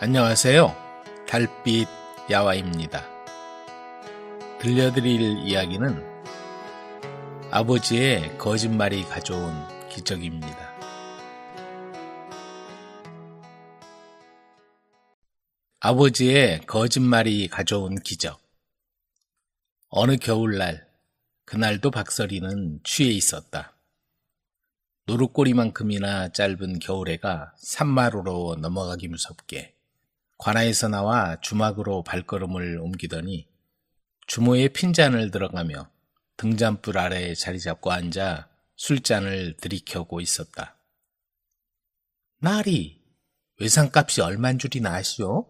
안녕하세요. 달빛 야와입니다. 들려드릴 이야기는 아버지의 거짓말이 가져온 기적입니다. 아버지의 거짓말이 가져온 기적. 어느 겨울날, 그날도 박서리는 취해 있었다. 노릇꼬리만큼이나 짧은 겨울해가 산마루로 넘어가기 무섭게 관아에서 나와 주막으로 발걸음을 옮기더니 주모의 핀잔을 들어가며 등잔불 아래에 자리 잡고 앉아 술잔을 들이켜고 있었다. 나리, 외상값이 얼만 줄이나 아시오?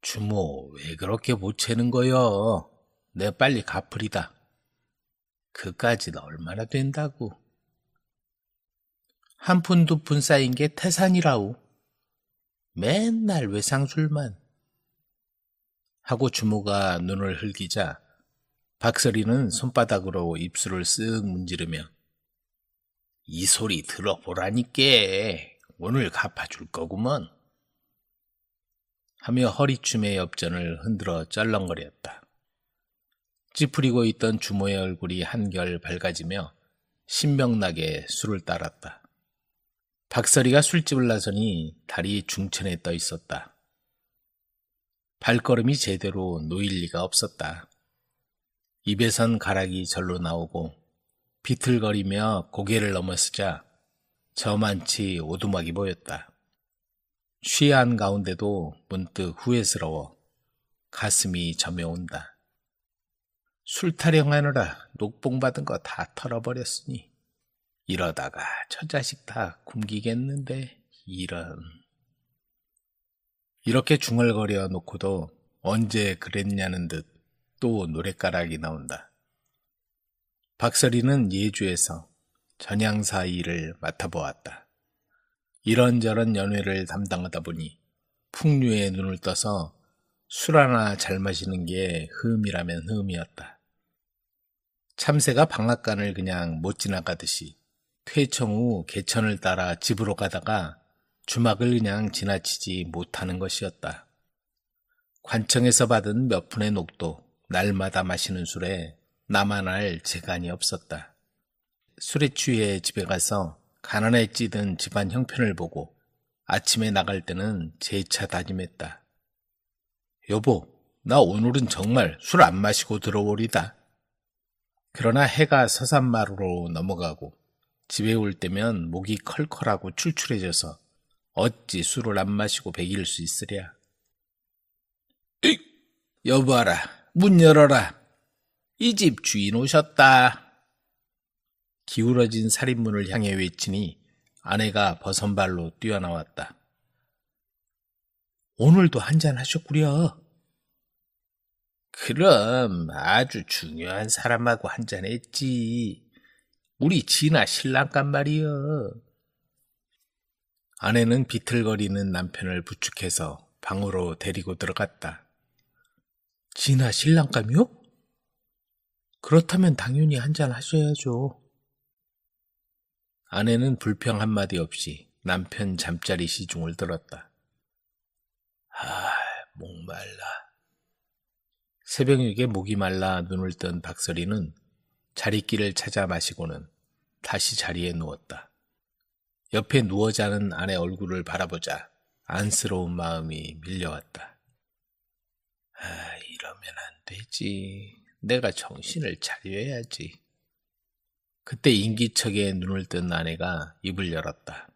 주모, 왜 그렇게 못 채는 거여? 내 빨리 갚으리다. 그까짓 얼마나 된다고? 한 푼 두 푼 쌓인 게 태산이라우. 맨날 외상술만. 하고 주모가 눈을 흘기자 박서리는 손바닥으로 입술을 쓱 문지르며 이 소리 들어보라니께. 오늘 갚아줄 거구먼. 하며 허리춤의 엽전을 흔들어 쩔렁거렸다. 찌푸리고 있던 주모의 얼굴이 한결 밝아지며 신명나게 술을 따랐다. 박서리가 술집을 나서니 달이 중천에 떠 있었다. 발걸음이 제대로 놓일 리가 없었다. 입에선 가락이 절로 나오고 비틀거리며 고개를 넘어서자 저만치 오두막이 보였다. 취한 가운데도 문득 후회스러워 가슴이 저며온다. 술 타령하느라 녹봉 받은 거 다 털어버렸으니 이러다가 저 자식 다 굶기겠는데 이런. 이렇게 중얼거려 놓고도 언제 그랬냐는 듯 또 노랫가락이 나온다. 박서리는 예주에서 전향사 일을 맡아보았다. 이런저런 연회를 담당하다 보니 풍류에 눈을 떠서 술 하나 잘 마시는 게 흠이라면 흠이었다. 참새가 방앗간을 그냥 못 지나가듯이 퇴청 후 개천을 따라 집으로 가다가 주막을 그냥 지나치지 못하는 것이었다. 관청에서 받은 몇 푼의 녹도 날마다 마시는 술에 나만 알 재간이 없었다. 술에 취해 집에 가서 가난에 찌든 집안 형편을 보고 아침에 나갈 때는 재차 다짐했다. 여보, 나 오늘은 정말 술 안 마시고 들어오리다. 그러나 해가 서산마루로 넘어가고 집에 올 때면 목이 컬컬하고 출출해져서 어찌 술을 안 마시고 배길 수 있으랴. 에이, 여보아라, 문 열어라. 이 집 주인 오셨다. 기울어진 살인문을 향해 외치니 아내가 버선발로 뛰어나왔다. 오늘도 한잔 하셨구려. 그럼 아주 중요한 사람하고 한잔 했지. 우리 진아 신랑감 말이여. 아내는 비틀거리는 남편을 부축해서 방으로 데리고 들어갔다. 진아 신랑감이요? 그렇다면 당연히 한잔 하셔야죠. 아내는 불평 한마디 없이 남편 잠자리 시중을 들었다. 목말라. 새벽녘에 목이 말라 눈을 뜬 박서리는 자리끼를 찾아 마시고는 다시 자리에 누웠다. 옆에 누워 자는 아내 얼굴을 바라보자 안쓰러운 마음이 밀려왔다. 이러면 안 되지. 내가 정신을 차려야지. 그때 인기척에 눈을 뜬 아내가 입을 열었다.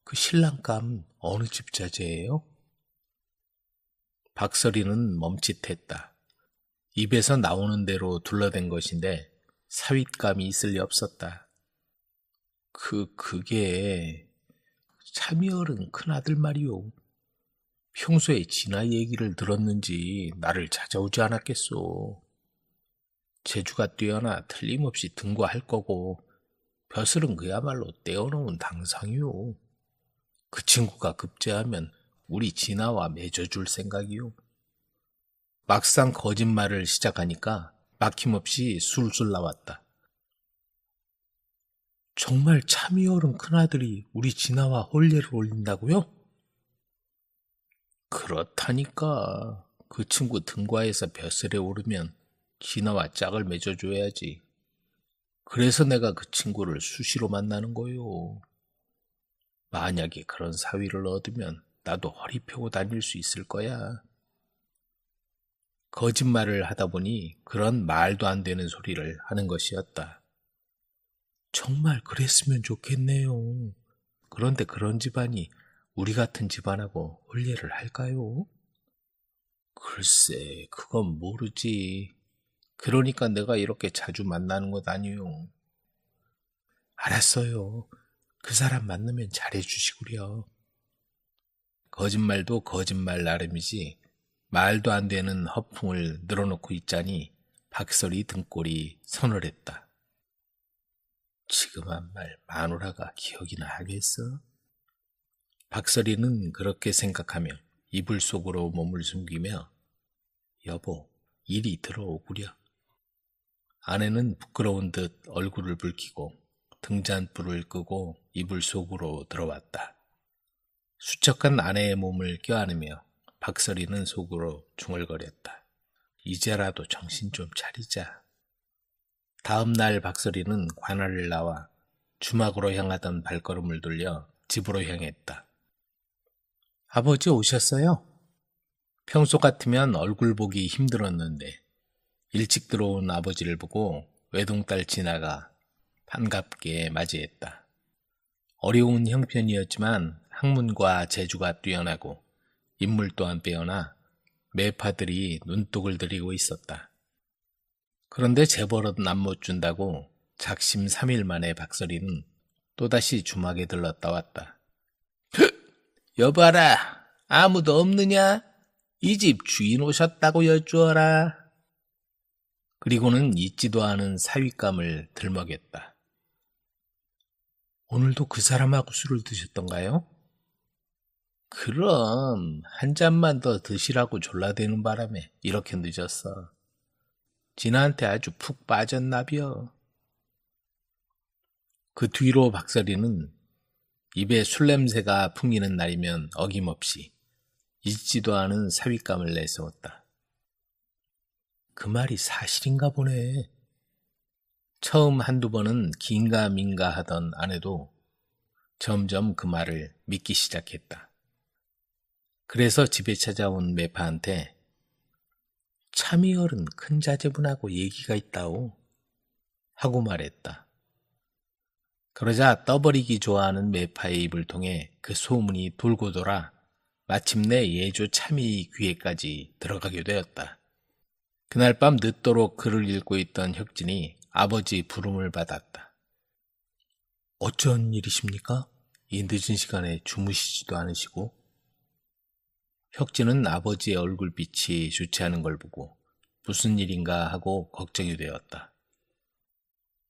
그 신랑감 어느 집 자제예요? 박서리는 멈칫했다. 입에서 나오는 대로 둘러댄 것인데 사윗감이 있을 리 없었다. 그게 참이 어른 큰아들 말이오. 평소에 진아 얘기를 들었는지 나를 찾아오지 않았겠소. 재주가 뛰어나 틀림없이 등과할 거고 벼슬은 그야말로 떼어놓은 당상이오. 그 친구가 급제하면 우리 진아와 맺어줄 생각이오. 막상 거짓말을 시작하니까 막힘없이 술술 나왔다. 정말 참이 어른 큰아들이 우리 진아와 혼례를 올린다고요? 그렇다니까. 그 친구 등과에서 벼슬에 오르면 진아와 짝을 맺어줘야지. 그래서 내가 그 친구를 수시로 만나는 거요. 만약에 그런 사위를 얻으면 나도 허리 펴고 다닐 수 있을 거야. 거짓말을 하다 보니 그런 말도 안 되는 소리를 하는 것이었다. 정말 그랬으면 좋겠네요. 그런데 그런 집안이 우리 같은 집안하고 혼례를 할까요? 글쎄, 그건 모르지. 그러니까 내가 이렇게 자주 만나는 것 아니요. 알았어요. 그 사람 만나면 잘해주시구려. 거짓말도 거짓말 나름이지 말도 안 되는 허풍을 늘어놓고 있자니 박설이 등골이 서늘했다. 지금 한 말 마누라가 기억이나 하겠어? 박설이는 그렇게 생각하며 이불 속으로 몸을 숨기며 여보, 이리 들어오구려. 아내는 부끄러운 듯 얼굴을 붉히고 등잔불을 끄고 이불 속으로 들어왔다. 수척한 아내의 몸을 껴안으며 박설이는 속으로 중얼거렸다. 이제라도 정신 좀 차리자. 다음 날 박설이는 관아를 나와 주막으로 향하던 발걸음을 돌려 집으로 향했다. 아버지 오셨어요? 평소 같으면 얼굴 보기 힘들었는데 일찍 들어온 아버지를 보고 외동딸 진아가 반갑게 맞이했다. 어려운 형편이었지만 학문과 재주가 뛰어나고 인물 또한 빼어나 매파들이 눈독을 들이고 있었다. 그런데 재벌은 안 못 준다고 작심 3일 만에 박설이는 또다시 주막에 들렀다 왔다. 여봐라, 아무도 없느냐? 이 집 주인 오셨다고 여쭈어라. 그리고는 잊지도 않은 사윗감을 들먹였다. 오늘도 그 사람하고 술을 드셨던가요? 그럼 한 잔만 더 드시라고 졸라대는 바람에 이렇게 늦었어. 진아한테 아주 푹 빠졌나벼. 그 뒤로 박설이는 입에 술 냄새가 풍기는 날이면 어김없이 잊지도 않은 사윗감을 내세웠다. 그 말이 사실인가 보네. 처음 한두 번은 긴가민가 하던 아내도 점점 그 말을 믿기 시작했다. 그래서 집에 찾아온 매파한테 참이 어른 큰 자제분하고 얘기가 있다오 하고 말했다. 그러자 떠버리기 좋아하는 매파의 입을 통해 그 소문이 돌고 돌아 마침내 예조 참이 귀에까지 들어가게 되었다. 그날 밤 늦도록 글을 읽고 있던 혁진이 아버지 부름을 받았다. 어쩐 일이십니까? 이 늦은 시간에 주무시지도 않으시고. 혁진은 아버지의 얼굴빛이 좋지 않은 걸 보고 무슨 일인가 하고 걱정이 되었다.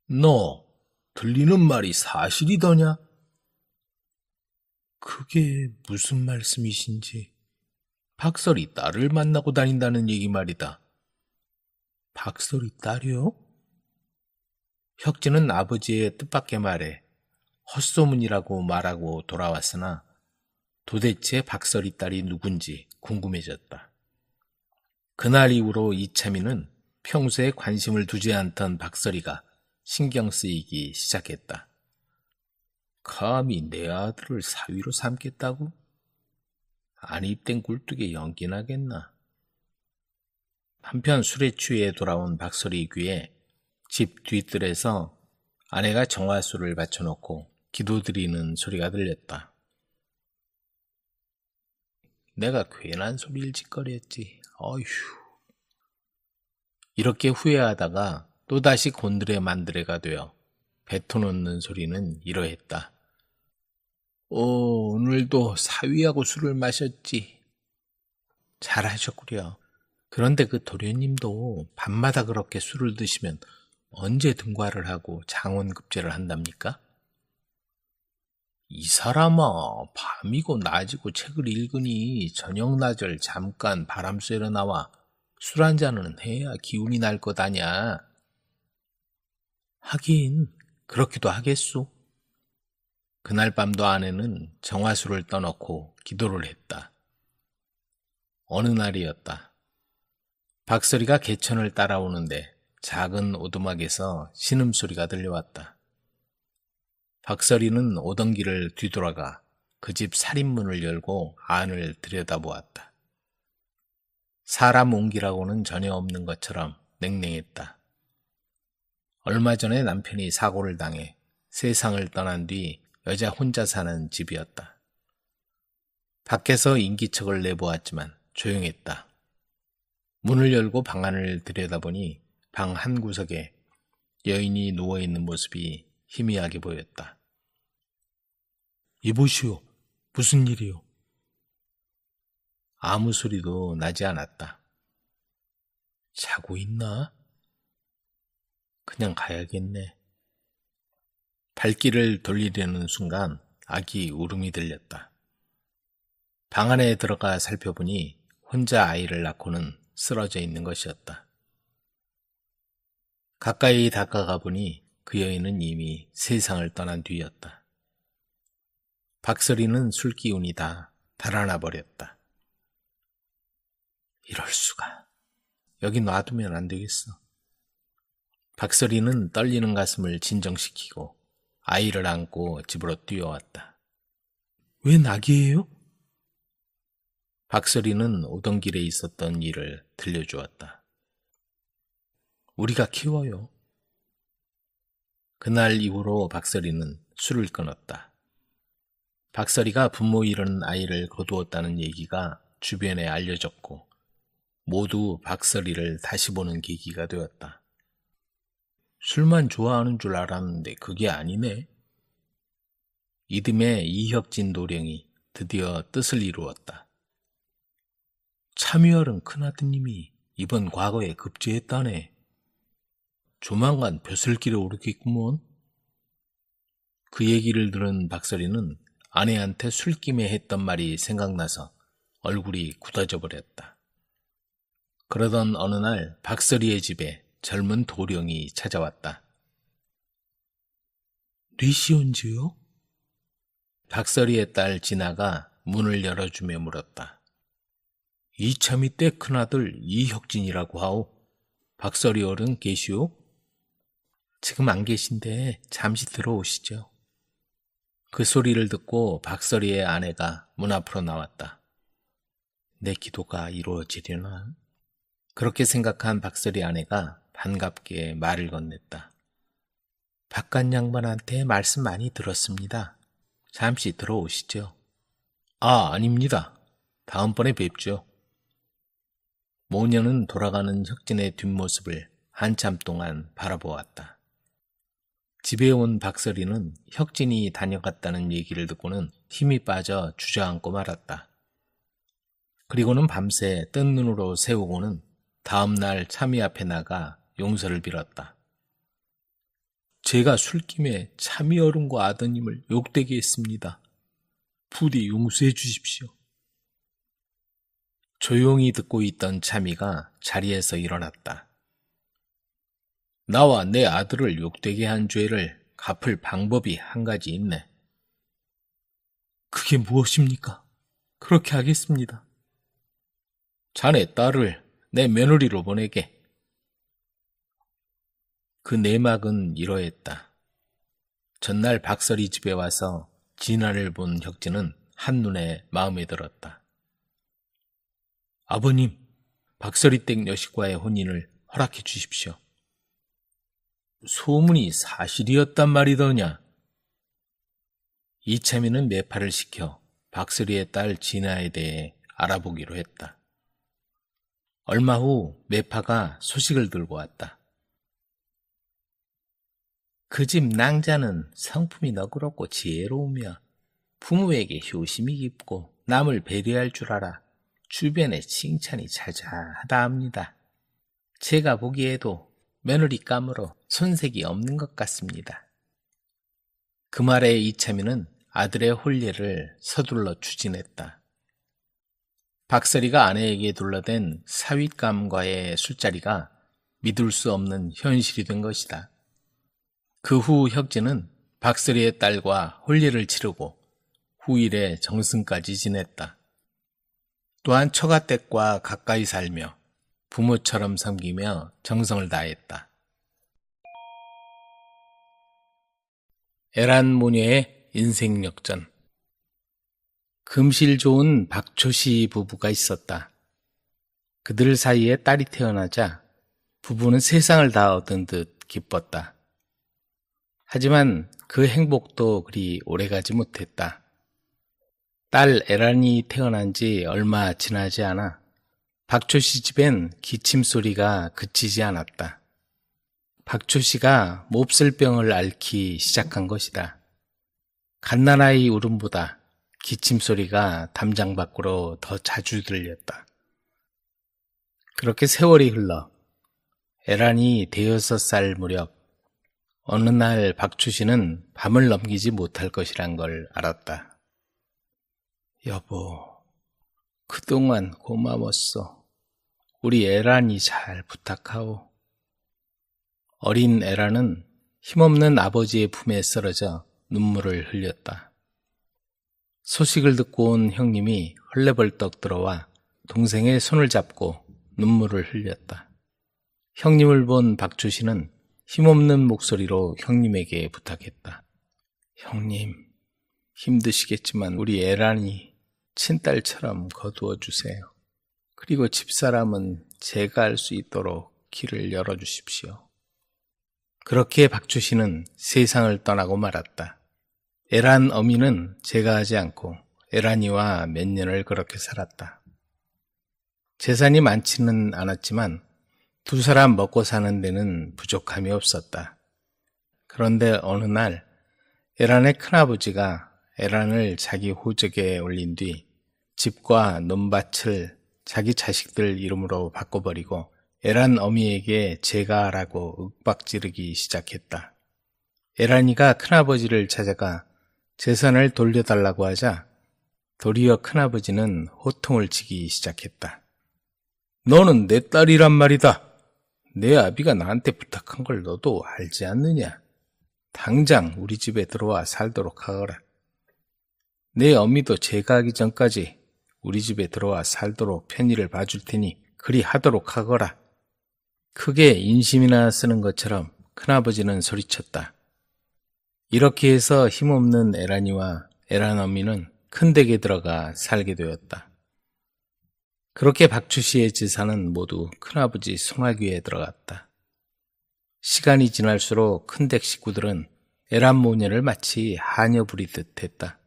너 들리는 말이 사실이더냐? 그게 무슨 말씀이신지. 박설이 딸을 만나고 다닌다는 얘기 말이다. 박설이 딸이요? 혁진은 아버지의 뜻밖의 말에 헛소문이라고 말하고 돌아왔으나 도대체 박설이 딸이 누군지 궁금해졌다. 그날 이후로 이참이는 평소에 관심을 두지 않던 박설이가 신경 쓰이기 시작했다. 감히 내 아들을 사위로 삼겠다고? 안 입된 굴뚝에 연기나겠나. 한편 술에 취해 돌아온 박설이 귀에 집 뒤뜰에서 아내가 정화수를 받쳐놓고 기도드리는 소리가 들렸다. 내가 괜한 소리를 짓거렸지. 어휴. 이렇게 후회하다가 또다시 곤드레 만드레가 되어 뱉어놓는 소리는 이러했다. 오늘도 사위하고 술을 마셨지. 잘하셨구려. 그런데 그 도련님도 밤마다 그렇게 술을 드시면 언제 등과를 하고 장원급제를 한답니까? 이 사람아, 밤이고 낮이고 책을 읽으니 저녁낮을 잠깐 바람 쐬러 나와 술 한 잔은 해야 기운이 날 것 아냐. 하긴 그렇기도 하겠소. 그날 밤도 아내는 정화수를 떠놓고 기도를 했다. 어느 날이었다. 박설이가 개천을 따라오는데 작은 오두막에서 신음소리가 들려왔다. 박설이는 오던 길을 뒤돌아가 그 집 살인문을 열고 안을 들여다보았다. 사람 온기라고는 전혀 없는 것처럼 냉랭했다. 얼마 전에 남편이 사고를 당해 세상을 떠난 뒤 여자 혼자 사는 집이었다. 밖에서 인기척을 내보았지만 조용했다. 문을 열고 방 안을 들여다보니 방 한 구석에 여인이 누워있는 모습이 희미하게 보였다. 이보시오, 무슨 일이요? 아무 소리도 나지 않았다. 자고 있나? 그냥 가야겠네. 발길을 돌리려는 순간 아기 울음이 들렸다. 방 안에 들어가 살펴보니 혼자 아이를 낳고는 쓰러져 있는 것이었다. 가까이 다가가 보니 그 여인은 이미 세상을 떠난 뒤였다. 박설이는 술 기운이 다 달아나 버렸다. 이럴 수가. 여기 놔두면 안 되겠어. 박설이는 떨리는 가슴을 진정시키고 아이를 안고 집으로 뛰어왔다. 왜 낙이에요? 박설이는 오던 길에 있었던 일을 들려주었다. 우리가 키워요. 그날 이후로 박설이는 술을 끊었다. 박설이가 부모 잃은 아이를 거두었다는 얘기가 주변에 알려졌고 모두 박설이를 다시 보는 계기가 되었다. 술만 좋아하는 줄 알았는데 그게 아니네. 이듬해 이혁진 도령이 드디어 뜻을 이루었다. 참여열은 큰아드님이 이번 과거에 급제했다네. 조만간 벼슬길에 오르겠구먼. 그 얘기를 들은 박설이는 아내한테 술김에 했던 말이 생각나서 얼굴이 굳어져 버렸다. 그러던 어느 날 박설이의 집에 젊은 도령이 찾아왔다. 뉘시온지요? 박설이의 딸 진아가 문을 열어주며 물었다. 이참이 때 큰아들 이혁진이라고 하오. 박설이 어른 계시오? 지금 안 계신데 잠시 들어오시죠. 그 소리를 듣고 박설이의 아내가 문 앞으로 나왔다. 내 기도가 이루어지려나? 그렇게 생각한 박설이 아내가 반갑게 말을 건넸다. 바깥 양반한테 말씀 많이 들었습니다. 잠시 들어오시죠. 아, 아닙니다. 다음번에 뵙죠. 모녀는 돌아가는 혁진의 뒷모습을 한참 동안 바라보았다. 집에 온 박설이는 혁진이 다녀갔다는 얘기를 듣고는 힘이 빠져 주저앉고 말았다. 그리고는 밤새 뜬 눈으로 세우고는 다음날 참의 앞에 나가 용서를 빌었다. 제가 술김에 참의 어른과 아드님을 욕되게 했습니다. 부디 용서해 주십시오. 조용히 듣고 있던 참의가 자리에서 일어났다. 나와 내 아들을 욕되게 한 죄를 갚을 방법이 한 가지 있네. 그게 무엇입니까? 그렇게 하겠습니다. 자네 딸을 내 며느리로 보내게. 그 내막은 이러했다. 전날 박설이 집에 와서 진아를 본 혁진은 한눈에 마음에 들었다. 아버님, 박설이댁 여식과의 혼인을 허락해 주십시오. 소문이 사실이었단 말이더냐. 이참이는 매파를 시켜 박설이의 딸 진아에 대해 알아보기로 했다. 얼마 후 매파가 소식을 들고 왔다. 그 집 낭자는 성품이 너그럽고 지혜로우며 부모에게 효심이 깊고 남을 배려할 줄 알아 주변에 칭찬이 자자하다 합니다. 제가 보기에도 며느리감으로 손색이 없는 것 같습니다. 그 말에 이참이는 아들의 혼례를 서둘러 추진했다. 박설이가 아내에게 둘러댄 사윗감과의 술자리가 믿을 수 없는 현실이 된 것이다. 그 후 혁진은 박스리의 딸과 혼례를 치르고 후일에 정승까지 지냈다. 또한 처가댁과 가까이 살며 부모처럼 섬기며 정성을 다했다. 에란 모녀의 인생 역전. 금실 좋은 박초씨 부부가 있었다. 그들 사이에 딸이 태어나자 부부는 세상을 다 얻은 듯 기뻤다. 하지만 그 행복도 그리 오래가지 못했다. 딸 에란이 태어난 지 얼마 지나지 않아 박초씨 집엔 기침 소리가 그치지 않았다. 박초씨가 몹쓸 병을 앓기 시작한 것이다. 갓난아이 울음보다 기침 소리가 담장 밖으로 더 자주 들렸다. 그렇게 세월이 흘러 에란이 5살 무렵 어느 날 박초씨는 밤을 넘기지 못할 것이란 걸 알았다. 여보, 그동안 고마웠어. 우리 에란이 잘 부탁하오. 어린 에란은 힘없는 아버지의 품에 쓰러져 눈물을 흘렸다. 소식을 듣고 온 형님이 헐레벌떡 들어와 동생의 손을 잡고 눈물을 흘렸다. 형님을 본 박초씨는 힘없는 목소리로 형님에게 부탁했다. 형님, 힘드시겠지만 우리 에란이 친딸처럼 거두어 주세요. 그리고 집사람은 제가 할 수 있도록 길을 열어주십시오. 그렇게 박초씨는 세상을 떠나고 말았다. 에란 어미는 제가하지 않고 에란이와 몇 년을 그렇게 살았다. 재산이 많지는 않았지만 두 사람 먹고 사는 데는 부족함이 없었다. 그런데 어느 날 에란의 큰아버지가 에란을 자기 호적에 올린 뒤 집과 논밭을 자기 자식들 이름으로 바꿔버리고 에란 어미에게 제가하라고 윽박지르기 시작했다. 에란이가 큰아버지를 찾아가 재산을 돌려달라고 하자 도리어 큰아버지는 호통을 치기 시작했다. 너는 내 딸이란 말이다. 내 아비가 나한테 부탁한 걸 너도 알지 않느냐. 당장 우리 집에 들어와 살도록 하거라. 내 어미도 제가하기 전까지 우리 집에 들어와 살도록 편의를 봐줄 테니 그리 하도록 하거라. 크게 인심이나 쓰는 것처럼 큰아버지는 소리쳤다. 이렇게 해서 힘없는 에란이와 에란 어미는 큰 댁에 들어가 살게 되었다. 그렇게 박초씨의 재산은 모두 큰아버지 손아귀에 들어갔다. 시간이 지날수록 큰댁 식구들은 에란 모녀를 마치 하녀 부리듯 했다.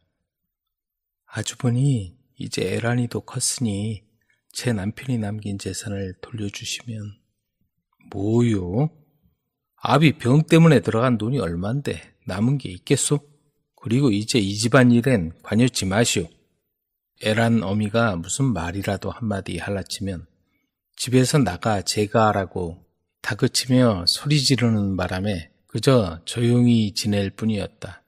아주버니, 이제 에란이도 컸으니 제 남편이 남긴 재산을 돌려주시면. 뭐요? 아비 병 때문에 들어간 돈이 얼만데 남은 게 있겠소? 그리고 이제 이 집안 일엔 관여치 마시오. 에란 어미가 무슨 말이라도 한마디 할라치면 집에서 나가 제가 하라고 다그치며 소리 지르는 바람에 그저 조용히 지낼 뿐이었다.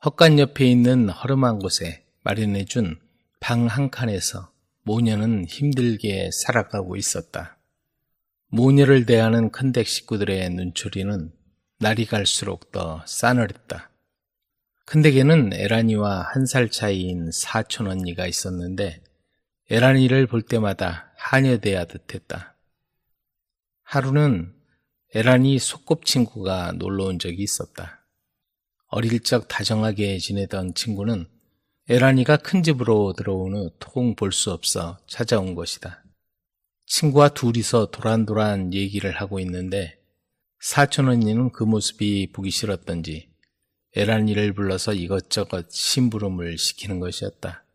헛간 옆에 있는 허름한 곳에 마련해준 방 한 칸에서 모녀는 힘들게 살아가고 있었다. 모녀를 대하는 큰댁 식구들의 눈초리는 날이 갈수록 더 싸늘했다. 큰댁에는 에란이와 1살 차이인 사촌 언니가 있었는데 에란이를 볼 때마다 하녀대하듯 했다. 하루는 에란이 소꿉친구가 놀러온 적이 있었다. 어릴 적 다정하게 지내던 친구는 에란이가 큰 집으로 들어온 후 통 볼 수 없어 찾아온 것이다. 친구와 둘이서 도란도란 얘기를 하고 있는데 사촌 언니는 그 모습이 보기 싫었던지 에란이를 불러서 이것저것 심부름을 시키는 것이었다.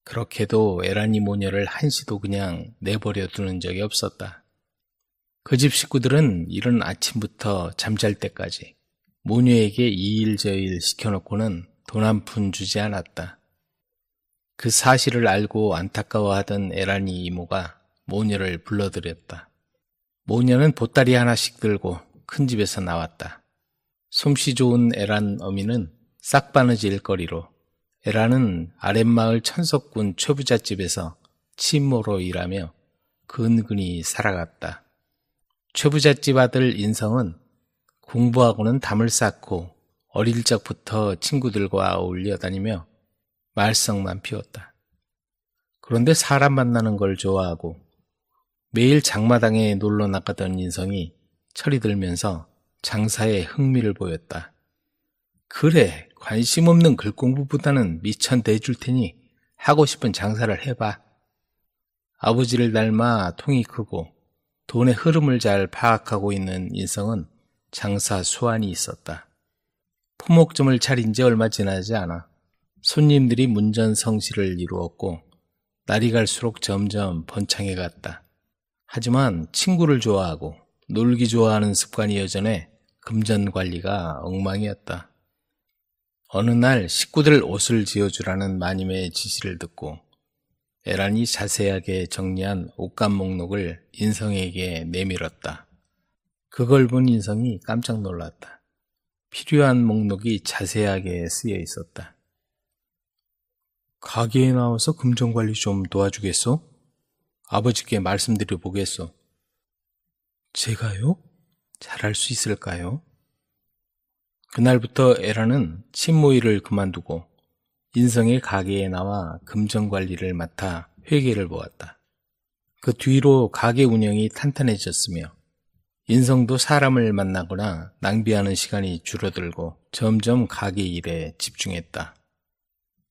그렇게도 에란이 모녀를 한시도 그냥 내버려 두는 적이 없었다. 그 집 식구들은 이른 아침부터 잠잘 때까지 모녀에게 이 일 저 일 시켜놓고는 돈 한 푼 주지 않았다. 그 사실을 알고 안타까워하던 에란이 이모가 모녀를 불러들였다. 모녀는 보따리 하나씩 들고 큰 집에서 나왔다. 솜씨 좋은 에란 어미는 싹바느질 거리로, 에란은 아랫마을 천석군 최부잣집에서 치모로 일하며 근근히 살아갔다. 최부잣집 아들 인성은 공부하고는 담을 쌓고 어릴 적부터 친구들과 어울려 다니며 말썽만 피웠다. 그런데 사람 만나는 걸 좋아하고 매일 장마당에 놀러 나가던 인성이 철이 들면서 장사에 흥미를 보였다. 그래, 관심 없는 글공부보다는 미천 내줄 테니 하고 싶은 장사를 해봐. 아버지를 닮아 통이 크고 돈의 흐름을 잘 파악하고 있는 인성은 장사 수완이 있었다. 포목점을 차린 지 얼마 지나지 않아 손님들이 문전성시를 이루었고 날이 갈수록 점점 번창해 갔다. 하지만 친구를 좋아하고 놀기 좋아하는 습관이 여전해 금전 관리가 엉망이었다. 어느 날 식구들 옷을 지어주라는 마님의 지시를 듣고 에란이 자세하게 정리한 옷감 목록을 인성에게 내밀었다. 그걸 본 인성이 깜짝 놀랐다. 필요한 목록이 자세하게 쓰여 있었다. 가게에 나와서 금전관리 좀 도와주겠소? 아버지께 말씀드려 보겠소. 제가요? 잘할 수 있을까요? 그날부터 에라는 친모일을 그만두고 인성의 가게에 나와 금전관리를 맡아 회계를 보았다. 그 뒤로 가게 운영이 탄탄해졌으며 인성도 사람을 만나거나 낭비하는 시간이 줄어들고 점점 가게 일에 집중했다.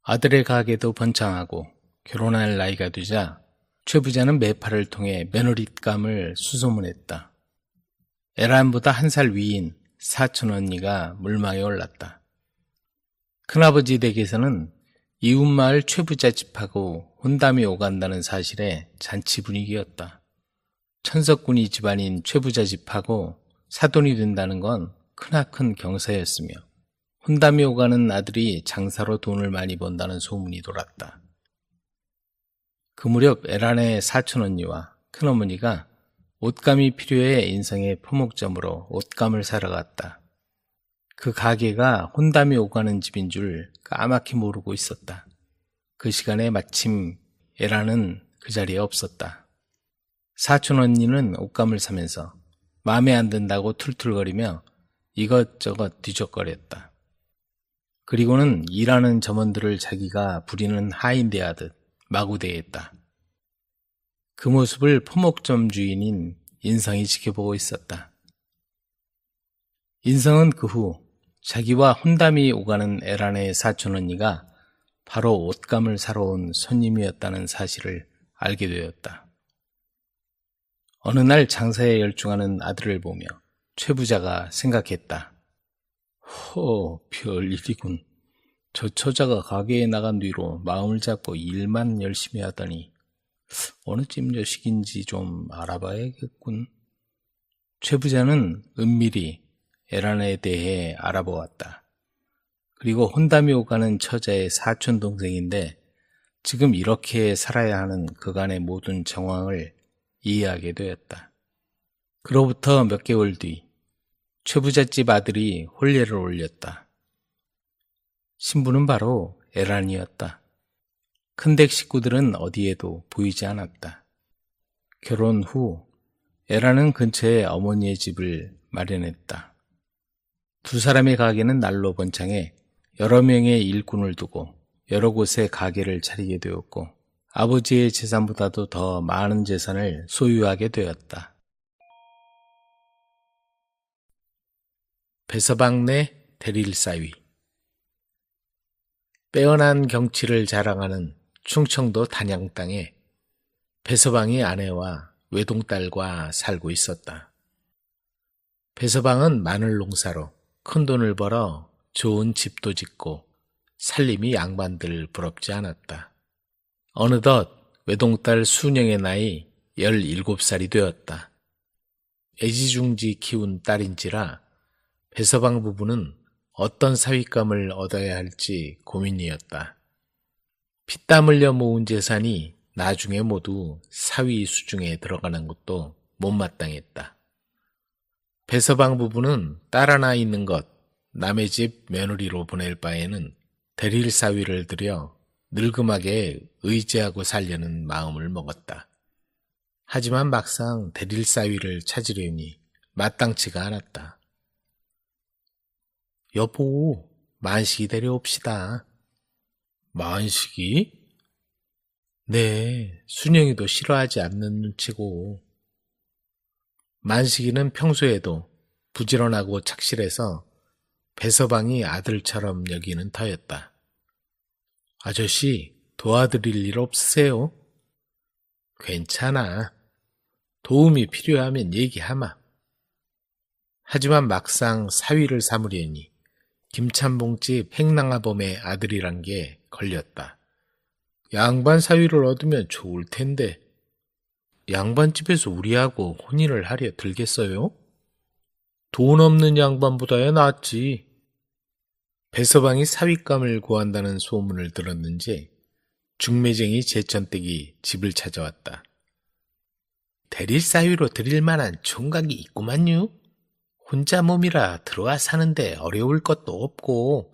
아들의 가게도 번창하고 결혼할 나이가 되자 최 부자는 매파를 통해 며느릿감을 수소문했다. 에란보다 한 살 위인 사촌 언니가 물망에 올랐다. 큰아버지 댁에서는 이웃마을 최부자 집하고 혼담이 오간다는 사실에 잔치 분위기였다. 천석군이 집안인 최부자 집하고 사돈이 된다는 건 크나큰 경사였으며 혼담이 오가는 아들이 장사로 돈을 많이 번다는 소문이 돌았다. 그 무렵 에란의 사촌 언니와 큰어머니가 옷감이 필요해 인성의 포목점으로 옷감을 사러 갔다. 그 가게가 혼담이 오가는 집인 줄 까맣게 모르고 있었다. 그 시간에 마침 에란은 그 자리에 없었다. 사촌 언니는 옷감을 사면서 마음에 안 든다고 툴툴거리며 이것저것 뒤적거렸다. 그리고는 일하는 점원들을 자기가 부리는 하인대하듯 마구대했다. 그 모습을 포목점 주인인 인성이 지켜보고 있었다. 인성은 그 후 자기와 혼담이 오가는 에란의 사촌 언니가 바로 옷감을 사러 온 손님이었다는 사실을 알게 되었다. 어느 날 장사에 열중하는 아들을 보며 최 부자가 생각했다. 별일이군. 저 처자가 가게에 나간 뒤로 마음을 잡고 일만 열심히 하더니 어느 집 녀석인지 좀 알아봐야겠군. 최 부자는 은밀히 에란에 대해 알아보았다. 그리고 혼담이 오가는 처자의 사촌 동생인데 지금 이렇게 살아야 하는 그간의 모든 정황을 이해하게 되었다. 그로부터 몇 개월 뒤 최 부잣집 아들이 혼례를 올렸다. 신부는 바로 에란이었다. 큰댁 식구들은 어디에도 보이지 않았다. 결혼 후 에란은 근처에 어머니의 집을 마련했다. 두 사람의 가게는 날로 번창해 여러 명의 일꾼을 두고 여러 곳에 가게를 차리게 되었고 아버지의 재산보다도 더 많은 재산을 소유하게 되었다. 배서방 내 대릴사위. 빼어난 경치를 자랑하는 충청도 단양 땅에 배서방이 아내와 외동딸과 살고 있었다. 배서방은 마늘 농사로 큰 돈을 벌어 좋은 집도 짓고 살림이 양반들 부럽지 않았다. 어느덧 외동딸 순영의 나이 17살이 되었다. 애지중지 키운 딸인지라 배서방 부부는 어떤 사윗감을 얻어야 할지 고민이었다. 피땀 흘려 모은 재산이 나중에 모두 사위 수중에 들어가는 것도 못마땅했다. 배서방 부부는 딸 하나 있는 것 남의 집 며느리로 보낼 바에는 대릴 사위를 들여 늙음하게 의지하고 살려는 마음을 먹었다. 하지만 막상 대릴 사위를 찾으려니 마땅치가 않았다. 여보, 만식이 데려옵시다. 만식이? 네, 순영이도 싫어하지 않는 눈치고. 만식이는 평소에도 부지런하고 착실해서 배서방이 아들처럼 여기는 터였다. 아저씨, 도와드릴 일 없으세요? 괜찮아. 도움이 필요하면 얘기하마. 하지만 막상 사위를 삼으려니 김찬봉집 행랑아범의 아들이란 게 걸렸다. 양반 사위를 얻으면 좋을 텐데 양반집에서 우리하고 혼인을 하려 들겠어요? 돈 없는 양반보다야 낫지. 배서방이 사윗감을 구한다는 소문을 들었는지 중매쟁이 제천댁이 집을 찾아왔다. 대릴 사위로 드릴 만한 총각이 있구만요. 혼자 몸이라 들어와 사는데 어려울 것도 없고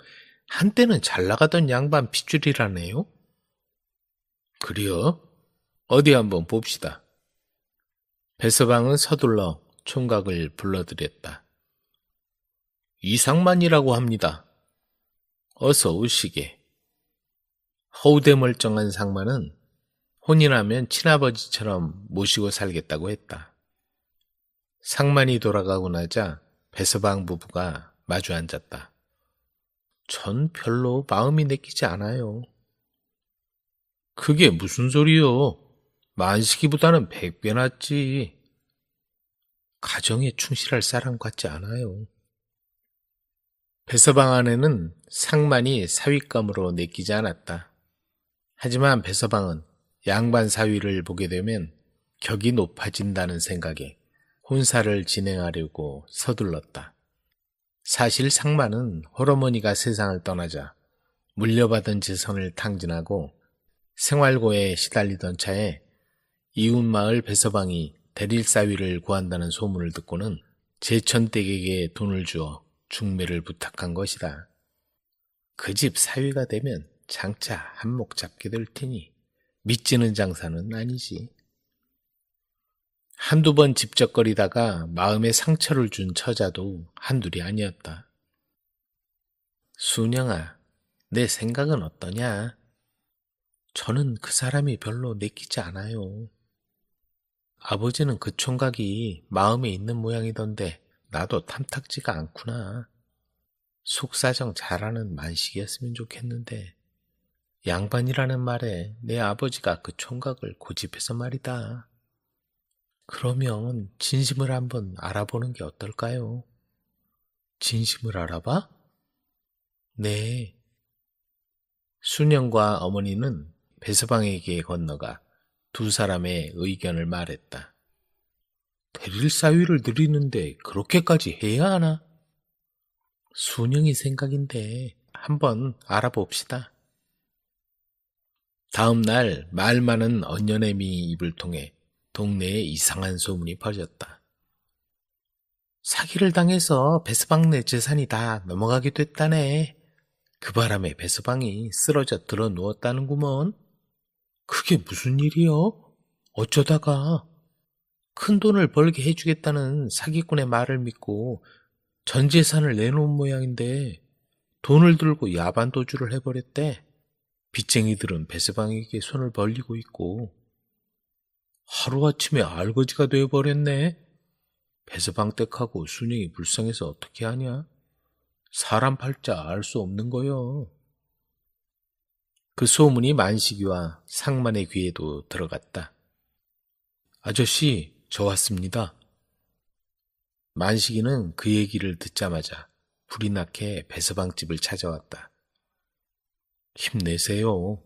한때는 잘 나가던 양반 핏줄이라네요. 그래요? 어디 한번 봅시다. 배서방은 서둘러 총각을 불러들였다. 이상만이라고 합니다. 어서 오시게. 허우대멀쩡한 상만은 혼인하면 친아버지처럼 모시고 살겠다고 했다. 상만이 돌아가고 나자 배서방 부부가 마주 앉았다. 전 별로 마음이 내키지 않아요. 그게 무슨 소리요? 만식이보다는 100배 낫지. 가정에 충실할 사람 같지 않아요. 배서방 아내는 상만이 사윗감으로 내키지 않았다. 하지만 배서방은 양반 사위를 보게 되면 격이 높아진다는 생각에 혼사를 진행하려고 서둘렀다. 사실 상만은 홀어머니가 세상을 떠나자 물려받은 재산을 탕진하고 생활고에 시달리던 차에 이웃마을 배서방이 대릴사위를 구한다는 소문을 듣고는 제천댁에게 돈을 주어 중매를 부탁한 것이다. 그 집 사위가 되면 장차 한몫 잡게 될 테니 믿지는 장사는 아니지. 한두 번 집적거리다가 마음에 상처를 준 처자도 한둘이 아니었다. 순영아, 내 생각은 어떠냐? 저는 그 사람이 별로 내키지 않아요. 아버지는 그 총각이 마음에 있는 모양이던데 나도 탐탁지가 않구나. 속사정 잘하는 만식이었으면 좋겠는데 양반이라는 말에 내 아버지가 그 총각을 고집해서 말이다. 그러면 진심을 한번 알아보는 게 어떨까요? 진심을 알아봐? 네. 순영과 어머니는 배서방에게 건너가 두 사람의 의견을 말했다. 대릴사위를 드리는데 그렇게까지 해야 하나? 순영이 생각인데 한번 알아봅시다. 다음 날 말 많은 언녀내미 입을 통해 동네에 이상한 소문이 퍼졌다. 사기를 당해서 배서방네 재산이 다 넘어가게 됐다네. 그 바람에 배서방이 쓰러져 들어 누웠다는구먼. 그게 무슨 일이요? 어쩌다가? 큰 돈을 벌게 해주겠다는 사기꾼의 말을 믿고 전 재산을 내놓은 모양인데 돈을 들고 야반도주를 해버렸대. 빚쟁이들은 배서방에게 손을 벌리고 있고 하루아침에 알거지가 되어버렸네. 배서방 댁하고 순영이 불쌍해서 어떻게 하냐? 사람 팔자 알 수 없는 거요. 그 소문이 만식이와 상만의 귀에도 들어갔다. 아저씨, 저 왔습니다. 만식이는 그 얘기를 듣자마자 불이 나게 배서방집을 찾아왔다. 힘내세요.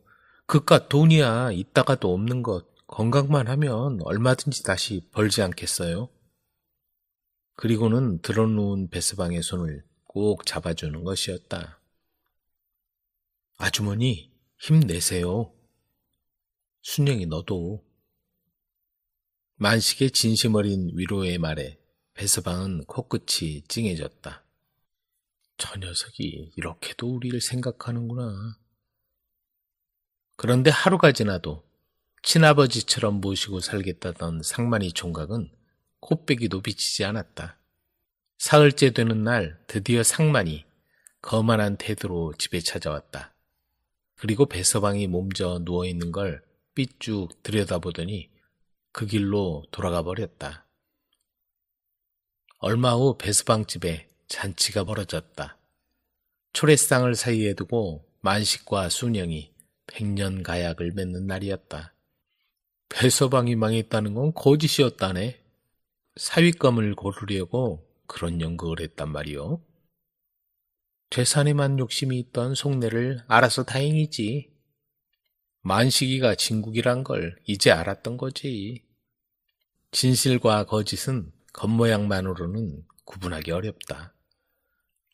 그깟 돈이야 있다가도 없는 것. 건강만 하면 얼마든지 다시 벌지 않겠어요? 그리고는 들어누운 배서방의 손을 꼭 잡아주는 것이었다. 아주머니, 힘내세요. 순영이 너도. 만식의 진심 어린 위로의 말에 배서방은 코끝이 찡해졌다. 저 녀석이 이렇게도 우리를 생각하는구나. 그런데 하루가 지나도 친아버지처럼 모시고 살겠다던 상만이 총각은 코빼기도 비치지 않았다. 사흘째 되는 날 드디어 상만이 거만한 태도로 집에 찾아왔다. 그리고 배서방이 몸져 누워있는 걸 삐쭉 들여다보더니 그 길로 돌아가 버렸다. 얼마 후 배서방 집에 잔치가 벌어졌다. 초래상을 사이에 두고 만식과 순영이 백년가약을 맺는 날이었다. 배서방이 망했다는 건 거짓이었다네. 사위감을 고르려고 그런 연극을 했단 말이오. 재산에만 욕심이 있던 속내를 알아서 다행이지. 만식이가 진국이란 걸 이제 알았던 거지. 진실과 거짓은 겉모양만으로는 구분하기 어렵다.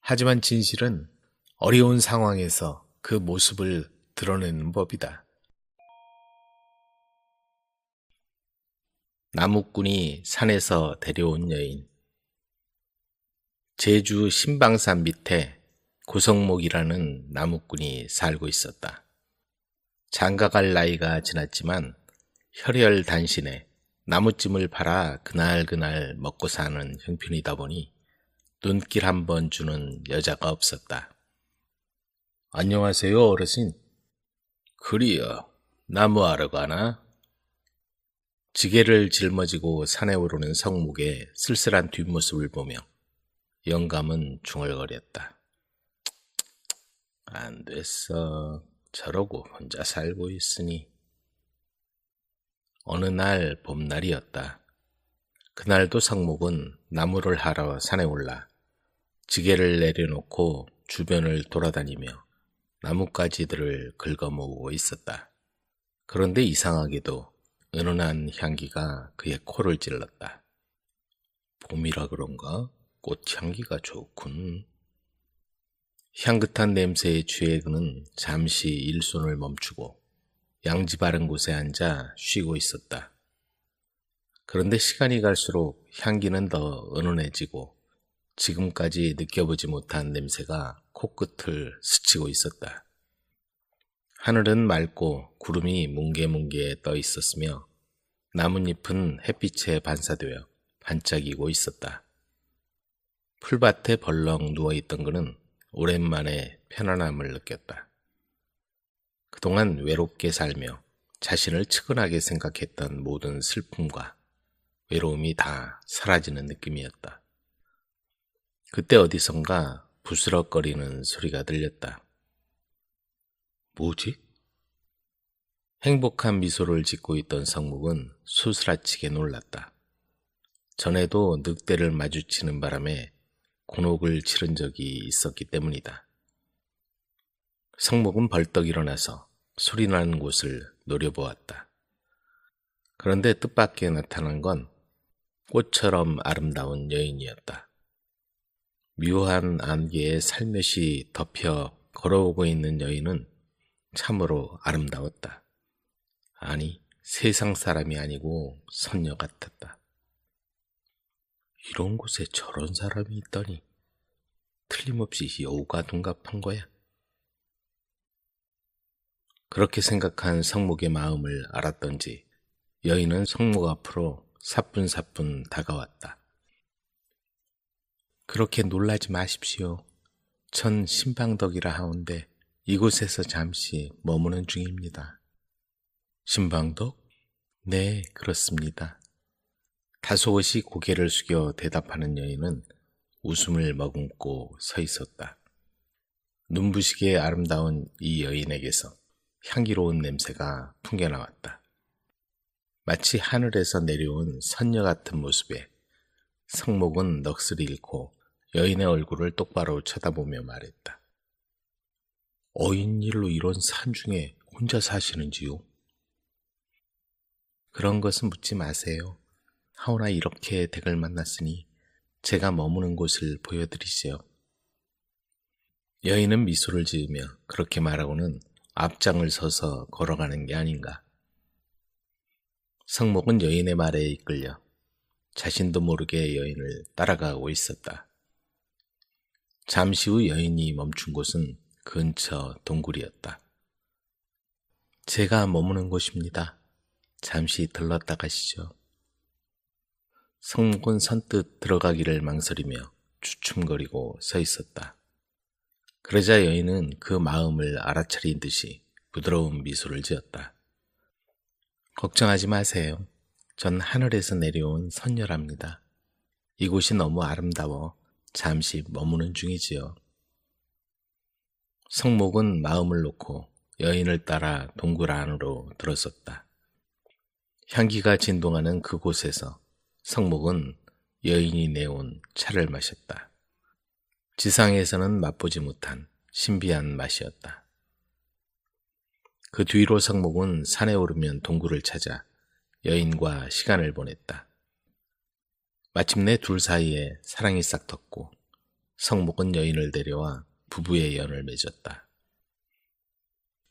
하지만 진실은 어려운 상황에서 그 모습을 드러내는 법이다. 나무꾼이 산에서 데려온 여인. 제주 신방산 밑에 고성목이라는 나무꾼이 살고 있었다. 장가갈 나이가 지났지만 혈혈단신에 나무찜을 팔아 그날그날 먹고 사는 형편이다 보니 눈길 한번 주는 여자가 없었다. 안녕하세요, 어르신. 그리여, 나무하러 가나? 지게를 짊어지고 산에 오르는 성목의 쓸쓸한 뒷모습을 보며 영감은 중얼거렸다. 안 됐어. 저러고 혼자 살고 있으니. 어느 날 봄날이었다. 그날도 성목은 나무를 하러 산에 올라 지게를 내려놓고 주변을 돌아다니며 나뭇가지들을 긁어모으고 있었다. 그런데 이상하게도 은은한 향기가 그의 코를 찔렀다. 봄이라 그런가? 꽃향기가 좋군. 향긋한 냄새에 취해 그는 잠시 일손을 멈추고 양지 바른 곳에 앉아 쉬고 있었다. 그런데 시간이 갈수록 향기는 더 은은해지고 지금까지 느껴보지 못한 냄새가 코끝을 스치고 있었다. 하늘은 맑고 구름이 뭉게뭉게 떠 있었으며 나뭇잎은 햇빛에 반사되어 반짝이고 있었다. 풀밭에 벌렁 누워있던 그는 오랜만에 편안함을 느꼈다. 그동안 외롭게 살며 자신을 측은하게 생각했던 모든 슬픔과 외로움이 다 사라지는 느낌이었다. 그때 어디선가 부스럭거리는 소리가 들렸다. 뭐지? 행복한 미소를 짓고 있던 성묵은 소스라치게 놀랐다. 전에도 늑대를 마주치는 바람에 곤혹을 치른 적이 있었기 때문이다. 성묵은 벌떡 일어나서 소리나는 곳을 노려보았다. 그런데 뜻밖의 나타난 건 꽃처럼 아름다운 여인이었다. 묘한 안개에 살며시 덮여 걸어오고 있는 여인은 참으로 아름다웠다. 아니, 세상 사람이 아니고 선녀 같았다. 이런 곳에 저런 사람이 있다니 틀림없이 여우가 둔갑한 거야. 그렇게 생각한 성목의 마음을 알았던지 여인은 성목 앞으로 사뿐사뿐 다가왔다. 그렇게 놀라지 마십시오. 전 신방덕이라 하온데 이곳에서 잠시 머무는 중입니다. 신방덕? 네, 그렇습니다. 다소곳이 고개를 숙여 대답하는 여인은 웃음을 머금고 서 있었다. 눈부시게 아름다운 이 여인에게서 향기로운 냄새가 풍겨나왔다. 마치 하늘에서 내려온 선녀 같은 모습에 성목은 넋을 잃고 여인의 얼굴을 똑바로 쳐다보며 말했다. 어인일로 이런 산중에 혼자 사시는지요? 그런 것은 묻지 마세요. 하오나 이렇게 댁을 만났으니 제가 머무는 곳을 보여드리시오. 여인은 미소를 지으며 그렇게 말하고는 앞장을 서서 걸어가는 게 아닌가. 성목은 여인의 말에 이끌려 자신도 모르게 여인을 따라가고 있었다. 잠시 후 여인이 멈춘 곳은 근처 동굴이었다. 제가 머무는 곳입니다. 잠시 들렀다 가시죠. 성목은 선뜻 들어가기를 망설이며 주춤거리고 서 있었다. 그러자 여인은 그 마음을 알아차린 듯이 부드러운 미소를 지었다. 걱정하지 마세요. 전 하늘에서 내려온 선녀랍니다. 이곳이 너무 아름다워 잠시 머무는 중이지요. 성목은 마음을 놓고 여인을 따라 동굴 안으로 들어섰다. 향기가 진동하는 그곳에서 성목은 여인이 내온 차를 마셨다. 지상에서는 맛보지 못한 신비한 맛이었다. 그 뒤로 성목은 산에 오르면 동굴을 찾아 여인과 시간을 보냈다. 마침내 둘 사이에 사랑이 싹텄고 성목은 여인을 데려와 부부의 연을 맺었다.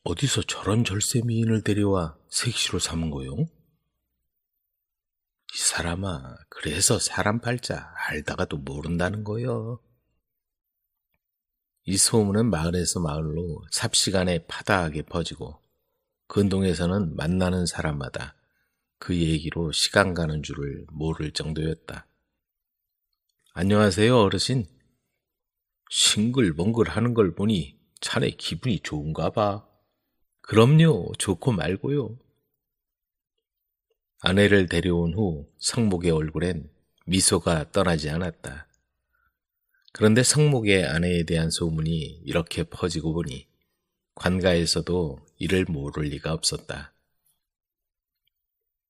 어디서 저런 절세 미인을 데려와 색시로 삼은 거요? 이 사람아, 그래서 사람 팔자 알다가도 모른다는 거요. 이 소문은 마을에서 마을로 삽시간에 파다하게 퍼지고 근동에서는 만나는 사람마다 그 얘기로 시간 가는 줄을 모를 정도였다. 안녕하세요, 어르신. 싱글벙글 하는 걸 보니 자네 기분이 좋은가 봐. 그럼요, 좋고 말고요. 아내를 데려온 후 성목의 얼굴엔 미소가 떠나지 않았다. 그런데 성목의 아내에 대한 소문이 이렇게 퍼지고 보니 관가에서도 이를 모를 리가 없었다.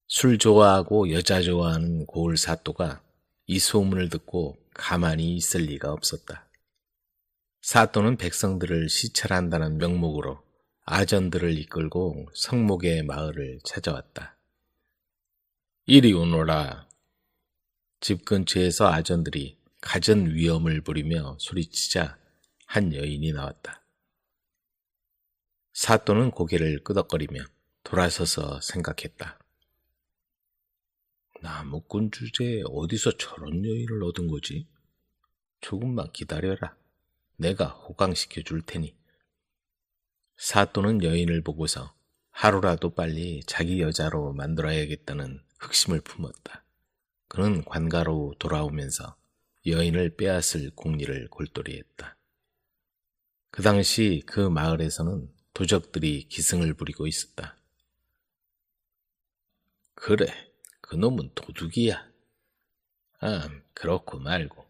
술 좋아하고 여자 좋아하는 고을 사또가 이 소문을 듣고 가만히 있을 리가 없었다. 사또는 백성들을 시찰한다는 명목으로 아전들을 이끌고 성목의 마을을 찾아왔다. 이리 오너라. 집 근처에서 아전들이 가전 위험을 부리며 소리치자 한 여인이 나왔다. 사또는 고개를 끄덕거리며 돌아서서 생각했다. 나무꾼 주제에 어디서 저런 여인을 얻은 거지? 조금만 기다려라. 내가 호강시켜 줄 테니. 사또는 여인을 보고서 하루라도 빨리 자기 여자로 만들어야겠다는 흑심을 품었다. 그는 관가로 돌아오면서 여인을 빼앗을 궁리를 골똘히했다. 그 당시 그 마을에서는 도적들이 기승을 부리고 있었다. 그래, 그놈은 도둑이야. 그렇고 말고.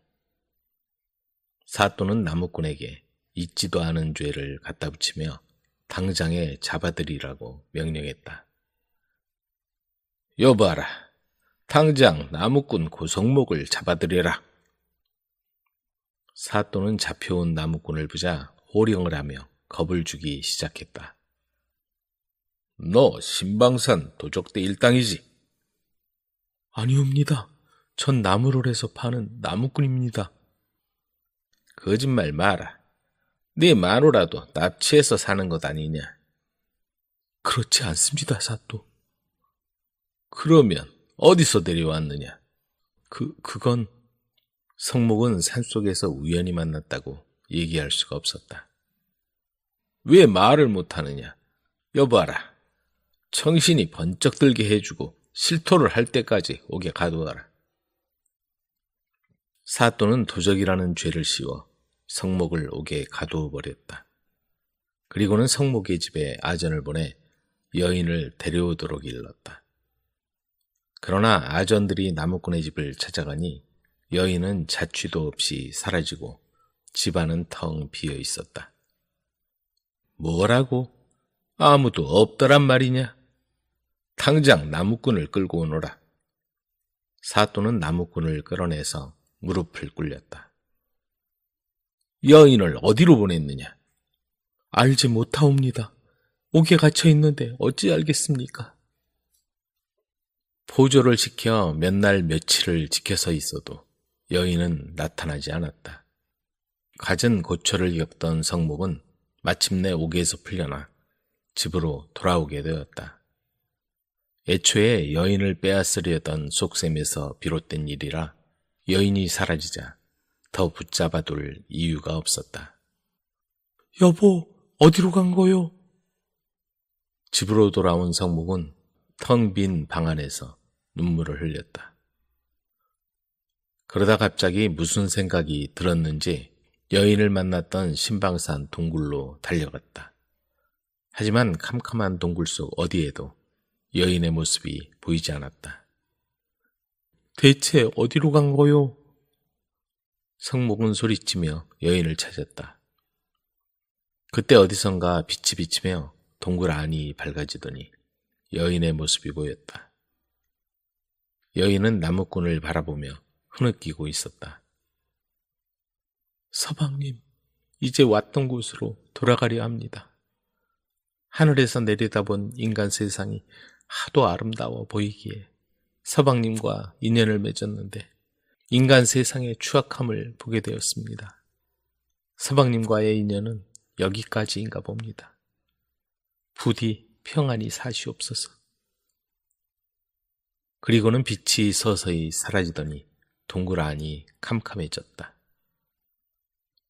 사또는 나무꾼에게 잊지도 않은 죄를 갖다 붙이며 당장에 잡아들이라고 명령했다. 여봐라, 당장 나무꾼 고성목을 잡아들여라. 사또는 잡혀온 나무꾼을 보자 호령을 하며 겁을 주기 시작했다. 너 신방산 도적대 일당이지? 아니옵니다. 전 나무롤에서 파는 나무꾼입니다. 거짓말 마라. 네 마누라도 납치해서 사는 것 아니냐? 그렇지 않습니다, 사또. 그러면 어디서 데려왔느냐? 그건... 성목은 산속에서 우연히 만났다고 얘기할 수가 없었다. 왜 말을 못하느냐? 여봐라. 정신이 번쩍 들게 해주고 실토를 할 때까지 오게 가두어라. 사또는 도적이라는 죄를 씌워 성목을 오게 가두어 버렸다. 그리고는 성목의 집에 아전을 보내 여인을 데려오도록 일렀다. 그러나 아전들이 나무꾼의 집을 찾아가니 여인은 자취도 없이 사라지고 집안은 텅 비어 있었다. 뭐라고? 아무도 없더란 말이냐? 당장 나무꾼을 끌고 오너라. 사또는 나무꾼을 끌어내서 무릎을 꿇렸다. 여인을 어디로 보냈느냐? 알지 못하옵니다. 옥에 갇혀 있는데 어찌 알겠습니까? 보조를 시켜 몇 날 며칠을 지켜서 있어도 여인은 나타나지 않았다. 갖은 고초를 겪던 성목은 마침내 옥에서 풀려나 집으로 돌아오게 되었다. 애초에 여인을 빼앗으려던 속셈에서 비롯된 일이라 여인이 사라지자 더 붙잡아둘 이유가 없었다. 여보, 어디로 간 거요? 집으로 돌아온 성목은 텅 빈 방 안에서 눈물을 흘렸다. 그러다 갑자기 무슨 생각이 들었는지 여인을 만났던 신방산 동굴로 달려갔다. 하지만 캄캄한 동굴 속 어디에도 여인의 모습이 보이지 않았다. 대체 어디로 간 거요? 성목은 소리치며 여인을 찾았다. 그때 어디선가 빛이 비치며 동굴 안이 밝아지더니 여인의 모습이 보였다. 여인은 나무꾼을 바라보며 흐느끼고 있었다. 서방님, 이제 왔던 곳으로 돌아가려 합니다. 하늘에서 내려다본 인간 세상이 하도 아름다워 보이기에 서방님과 인연을 맺었는데 인간 세상의 추악함을 보게 되었습니다. 서방님과의 인연은 여기까지인가 봅니다. 부디 평안히 사시옵소서. 그리고는 빛이 서서히 사라지더니 동굴 안이 캄캄해졌다.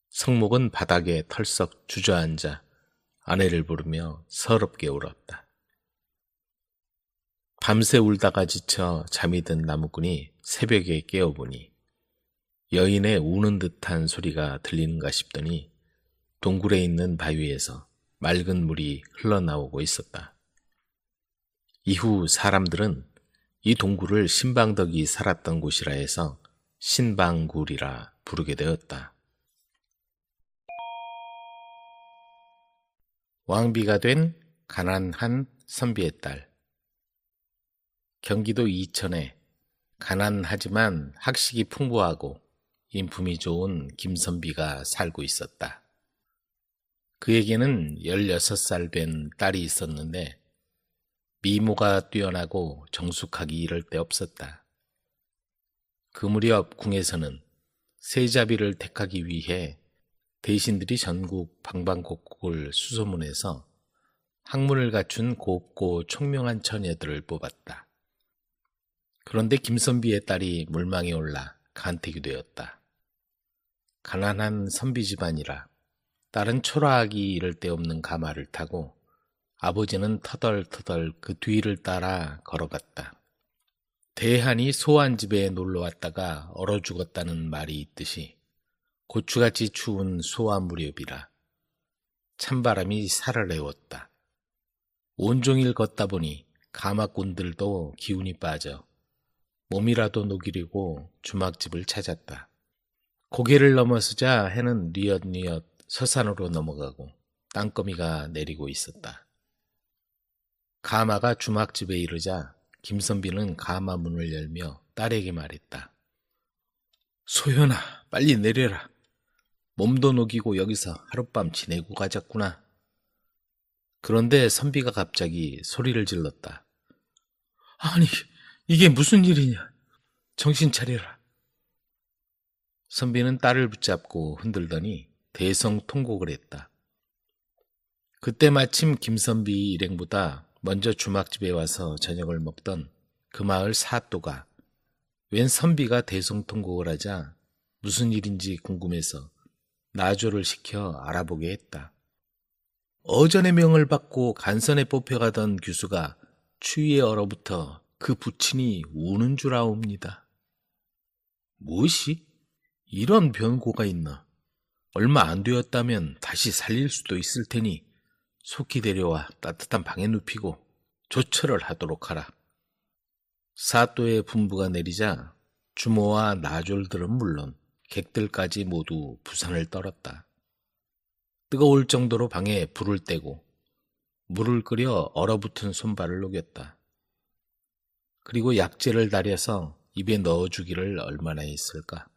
성목은 바닥에 털썩 주저앉아 아내를 부르며 서럽게 울었다. 밤새 울다가 지쳐 잠이 든 나무꾼이 새벽에 깨어보니 여인의 우는 듯한 소리가 들리는가 싶더니 동굴에 있는 바위에서 맑은 물이 흘러나오고 있었다. 이후 사람들은 이 동굴을 신방덕이 살았던 곳이라 해서 신방굴이라 부르게 되었다. 왕비가 된 가난한 선비의 딸. 경기도 이천에 가난하지만 학식이 풍부하고 인품이 좋은 김선비가 살고 있었다. 그에게는 16살 된 딸이 있었는데 미모가 뛰어나고 정숙하기 이를 데 없었다. 그 무렵 궁에서는 세자비를 택하기 위해 대신들이 전국 방방곡곡을 수소문해서 학문을 갖춘 곱고 총명한 처녀들을 뽑았다. 그런데 김선비의 딸이 물망에 올라 간택이 되었다. 가난한 선비 집안이라 딸은 초라하기 이를 데 없는 가마를 타고 아버지는 터덜터덜 그 뒤를 따라 걸어갔다. 대한이 소한 집에 놀러왔다가 얼어 죽었다는 말이 있듯이 고추같이 추운 소화 무렵이라 찬바람이 살을 애웠다. 온종일 걷다 보니 가마꾼들도 기운이 빠져 몸이라도 녹이려고 주막집을 찾았다. 고개를 넘어서자 해는 뉘엿뉘엿 서산으로 넘어가고 땅거미가 내리고 있었다. 가마가 주막집에 이르자 김선비는 가마 문을 열며 딸에게 말했다. 소연아, 빨리 내려라. 몸도 녹이고 여기서 하룻밤 지내고 가자꾸나. 그런데 선비가 갑자기 소리를 질렀다. 아니, 이게 무슨 일이냐? 정신 차려라. 선비는 딸을 붙잡고 흔들더니 대성통곡을 했다. 그때 마침 김선비 일행보다 먼저 주막집에 와서 저녁을 먹던 그 마을 사또가 웬 선비가 대성통곡을 하자 무슨 일인지 궁금해서 나조를 시켜 알아보게 했다. 어전의 명을 받고 간선에 뽑혀가던 규수가 추위에 얼어붙어 그 부친이 우는 줄 아옵니다. 무엇이? 이런 변고가 있나? 얼마 안 되었다면 다시 살릴 수도 있을 테니 속히 데려와 따뜻한 방에 눕히고 조처를 하도록 하라. 사또의 분부가 내리자 주모와 나졸들은 물론 객들까지 모두 부산을 떨었다. 뜨거울 정도로 방에 불을 떼고 물을 끓여 얼어붙은 손발을 녹였다. 그리고 약재를 다려서 입에 넣어주기를 얼마나 했을까.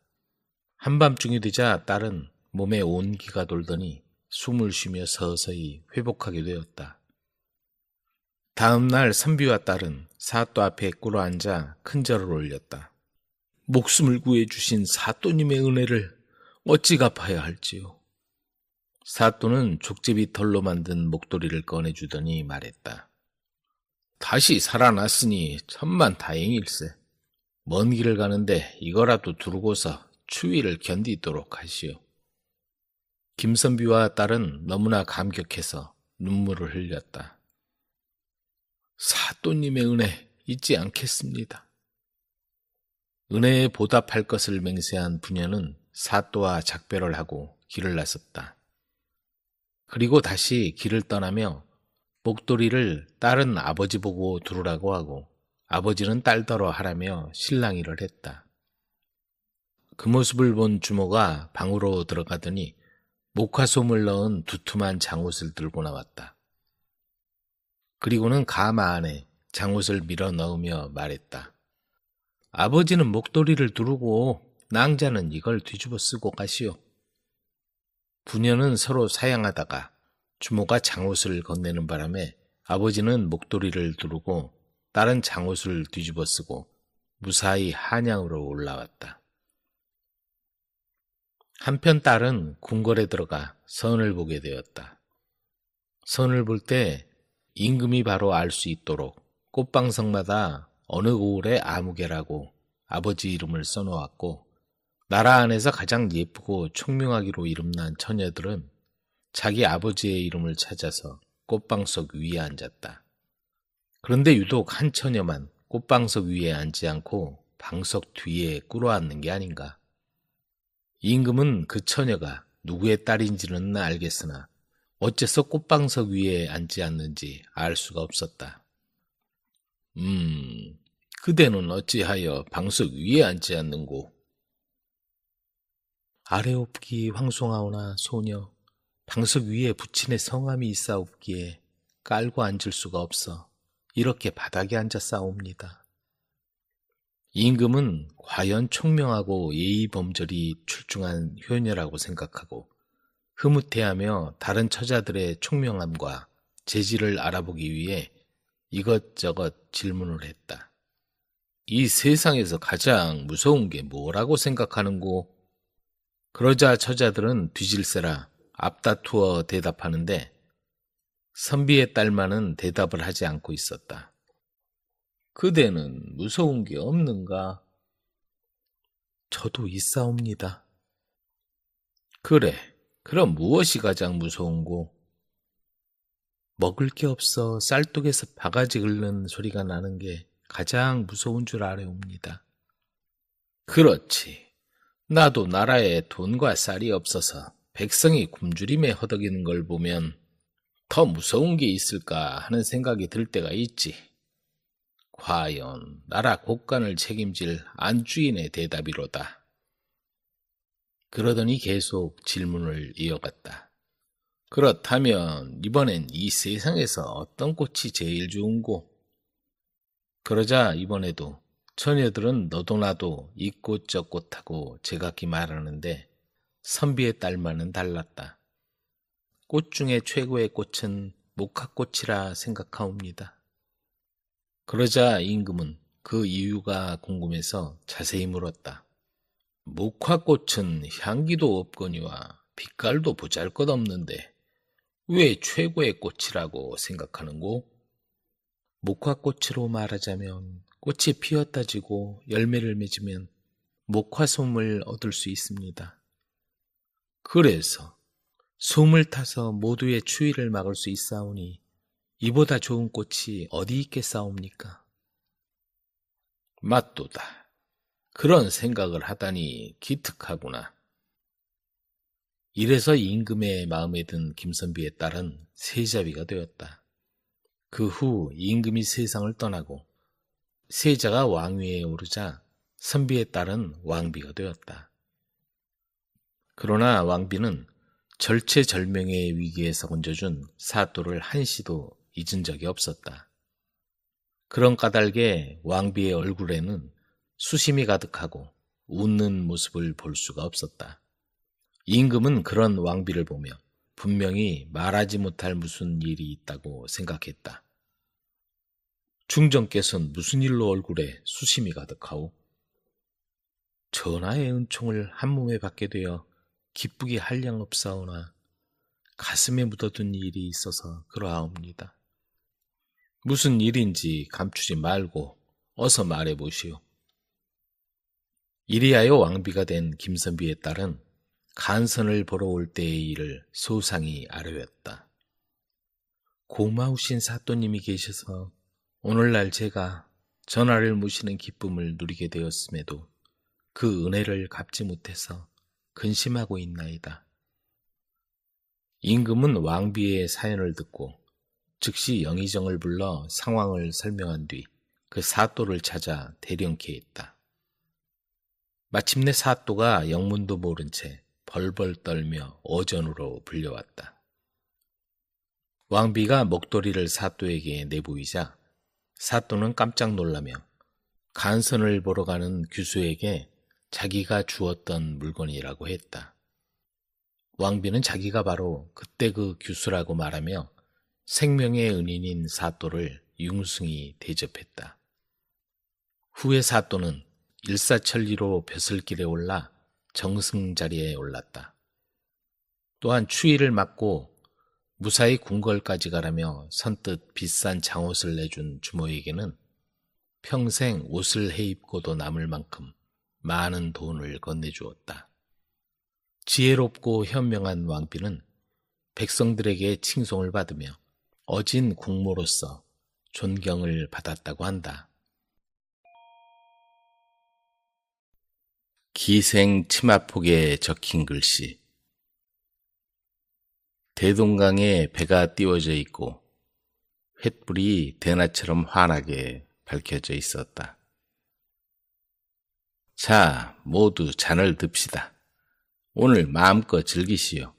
한밤중이 되자 딸은 몸에 온기가 돌더니 숨을 쉬며 서서히 회복하게 되었다. 다음 날 선비와 딸은 사또 앞에 꿇어앉아 큰절을 올렸다. 목숨을 구해주신 사또님의 은혜를 어찌 갚아야 할지요. 사또는 족제비 털로 만든 목도리를 꺼내주더니 말했다. 다시 살아났으니 천만 다행일세. 먼 길을 가는데 이거라도 두르고서 추위를 견디도록 하시오. 김선비와 딸은 너무나 감격해서 눈물을 흘렸다. 사또님의 은혜 잊지 않겠습니다. 은혜에 보답할 것을 맹세한 부녀는 사또와 작별을 하고 길을 나섰다. 그리고 다시 길을 떠나며 목도리를 딸은 아버지 보고 두르라고 하고 아버지는 딸더러 하라며 실랑이를 했다. 그 모습을 본 주모가 방으로 들어가더니 목화솜을 넣은 두툼한 장옷을 들고 나왔다. 그리고는 가마 안에 장옷을 밀어 넣으며 말했다. 아버지는 목도리를 두르고 낭자는 이걸 뒤집어 쓰고 가시오. 부녀는 서로 사양하다가 주모가 장옷을 건네는 바람에 아버지는 목도리를 두르고 딸은 장옷을 뒤집어 쓰고 무사히 한양으로 올라왔다. 한편 딸은 궁궐에 들어가 선을 보게 되었다. 선을 볼 때 임금이 바로 알 수 있도록 꽃방석마다 어느 고을의 아무개라고 아버지 이름을 써놓았고 나라 안에서 가장 예쁘고 총명하기로 이름난 처녀들은 자기 아버지의 이름을 찾아서 꽃방석 위에 앉았다. 그런데 유독 한 처녀만 꽃방석 위에 앉지 않고 방석 뒤에 꿇어앉는 게 아닌가. 임금은 그 처녀가 누구의 딸인지는 알겠으나 어째서 꽃방석 위에 앉지 않는지 알 수가 없었다. 그대는 어찌하여 방석 위에 앉지 않는고? 아래옵기 황송하오나 소녀, 방석 위에 부친의 성함이 있사옵기에 깔고 앉을 수가 없어 이렇게 바닥에 앉았사옵니다. 임금은 과연 총명하고 예의범절이 출중한 효녀라고 생각하고 흐뭇해하며 다른 처자들의 총명함과 재질을 알아보기 위해 이것저것 질문을 했다. 이 세상에서 가장 무서운 게 뭐라고 생각하는고? 그러자 처자들은 뒤질세라 앞다투어 대답하는데 선비의 딸만은 대답을 하지 않고 있었다. 그대는 무서운 게 없는가? 저도 있사옵니다. 그래, 그럼 무엇이 가장 무서운고? 먹을 게 없어 쌀독에서 바가지 긁는 소리가 나는 게 가장 무서운 줄 아래옵니다. 그렇지. 나도 나라에 돈과 쌀이 없어서 백성이 굶주림에 허덕이는 걸 보면 더 무서운 게 있을까 하는 생각이 들 때가 있지. 과연 나라 곳간을 책임질 안주인의 대답이로다. 그러더니 계속 질문을 이어갔다. 그렇다면 이번엔 이 세상에서 어떤 꽃이 제일 좋은고? 그러자 이번에도 처녀들은 너도 나도 이 꽃 저 꽃하고 제각기 말하는데 선비의 딸만은 달랐다. 꽃 중에 최고의 꽃은 목화꽃이라 생각하옵니다. 그러자 임금은 그 이유가 궁금해서 자세히 물었다. 목화꽃은 향기도 없거니와 빛깔도 보잘것없는데 왜 최고의 꽃이라고 생각하는고? 목화꽃으로 말하자면 꽃이 피었다 지고 열매를 맺으면 목화솜을 얻을 수 있습니다. 그래서 솜을 타서 모두의 추위를 막을 수 있사오니 이보다 좋은 꽃이 어디 있겠사옵니까? 맞도다. 그런 생각을 하다니 기특하구나. 이래서 임금의 마음에 든 김선비의 딸은 세자비가 되었다. 그 후 임금이 세상을 떠나고 세자가 왕위에 오르자 선비의 딸은 왕비가 되었다. 그러나 왕비는 절체절명의 위기에서 건져준 사또를 한시도 잊은 적이 없었다. 그런 까닭에 왕비의 얼굴에는 수심이 가득하고 웃는 모습을 볼 수가 없었다. 임금은 그런 왕비를 보며 분명히 말하지 못할 무슨 일이 있다고 생각했다. 중전께서는 무슨 일로 얼굴에 수심이 가득하오? 전하의 은총을 한 몸에 받게 되어 기쁘기 한량없사오나 가슴에 묻어둔 일이 있어서 그러하옵니다. 무슨 일인지 감추지 말고 어서 말해보시오. 이리하여 왕비가 된 김선비의 딸은 간선을 보러 올 때의 일을 소상히 아뢰었다. 고마우신 사또님이 계셔서 오늘날 제가 전하를 모시는 기쁨을 누리게 되었음에도 그 은혜를 갚지 못해서 근심하고 있나이다. 임금은 왕비의 사연을 듣고 즉시 영의정을 불러 상황을 설명한 뒤 그 사또를 찾아 대령케 했다. 마침내 사또가 영문도 모른 채 벌벌 떨며 어전으로 불려왔다. 왕비가 목도리를 사또에게 내보이자 사또는 깜짝 놀라며 간선을 보러 가는 규수에게 자기가 주었던 물건이라고 했다. 왕비는 자기가 바로 그때 그 규수라고 말하며 생명의 은인인 사또를 융숭히 대접했다. 후에 사또는 일사천리로 벼슬길에 올라 정승자리에 올랐다. 또한 추위를 맞고 무사히 궁궐까지 가라며 선뜻 비싼 장옷을 내준 주모에게는 평생 옷을 해입고도 남을 만큼 많은 돈을 건네주었다. 지혜롭고 현명한 왕비는 백성들에게 칭송을 받으며 어진 국모로서 존경을 받았다고 한다. 기생 치마폭에 적힌 글씨. 대동강에 배가 띄워져 있고 횃불이 대낮처럼 환하게 밝혀져 있었다. 자, 모두 잔을 듭시다. 오늘 마음껏 즐기시오.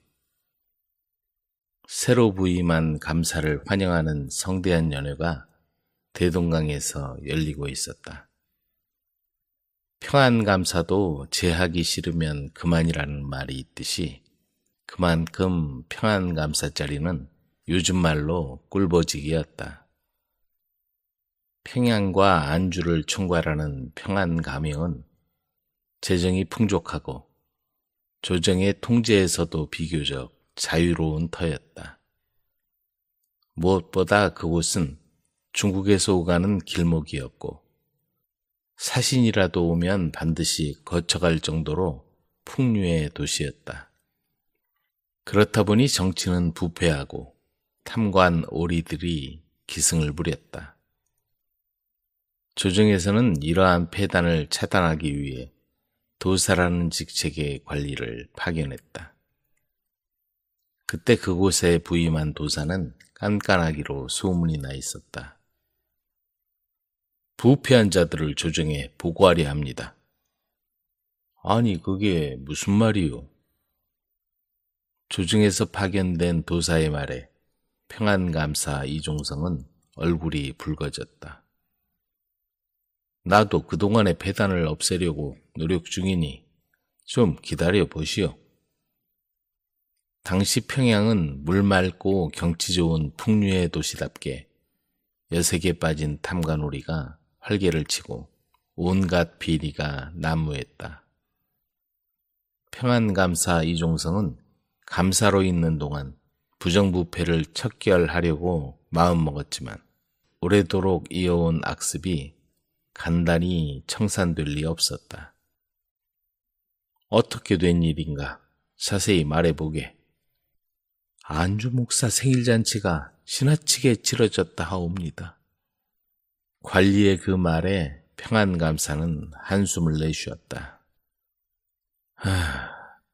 새로 부임한 감사를 환영하는 성대한 연회가 대동강에서 열리고 있었다. 평안감사도 제하기 싫으면 그만이라는 말이 있듯이 그만큼 평안감사 자리는 요즘 말로 꿀보직이었다. 평양과 안주를 총괄하는 평안감영은 재정이 풍족하고 조정의 통제에서도 비교적 자유로운 터였다. 무엇보다 그곳은 중국에서 오가는 길목이었고 사신이라도 오면 반드시 거쳐갈 정도로 풍류의 도시였다. 그렇다 보니 정치는 부패하고 탐관 오리들이 기승을 부렸다. 조정에서는 이러한 폐단을 차단하기 위해 도사라는 직책의 관리를 파견했다. 그때 그곳에 부임한 도사는 깐깐하기로 소문이 나 있었다. 부패한 자들을 조정에 보고하려 합니다. 아니, 그게 무슨 말이요? 조정에서 파견된 도사의 말에 평안감사 이종성은 얼굴이 붉어졌다. 나도 그동안의 폐단을 없애려고 노력 중이니 좀 기다려 보시오. 당시 평양은 물 맑고 경치 좋은 풍류의 도시답게 여색에 빠진 탐관오리가 활개를 치고 온갖 비리가 난무했다. 평안감사 이종성은 감사로 있는 동안 부정부패를 척결하려고 마음먹었지만 오래도록 이어온 악습이 간단히 청산될 리 없었다. 어떻게 된 일인가 자세히 말해보게. 안주 목사 생일잔치가 지나치게 치러졌다 하옵니다. 관리의 그 말에 평안감사는 한숨을 내쉬었다.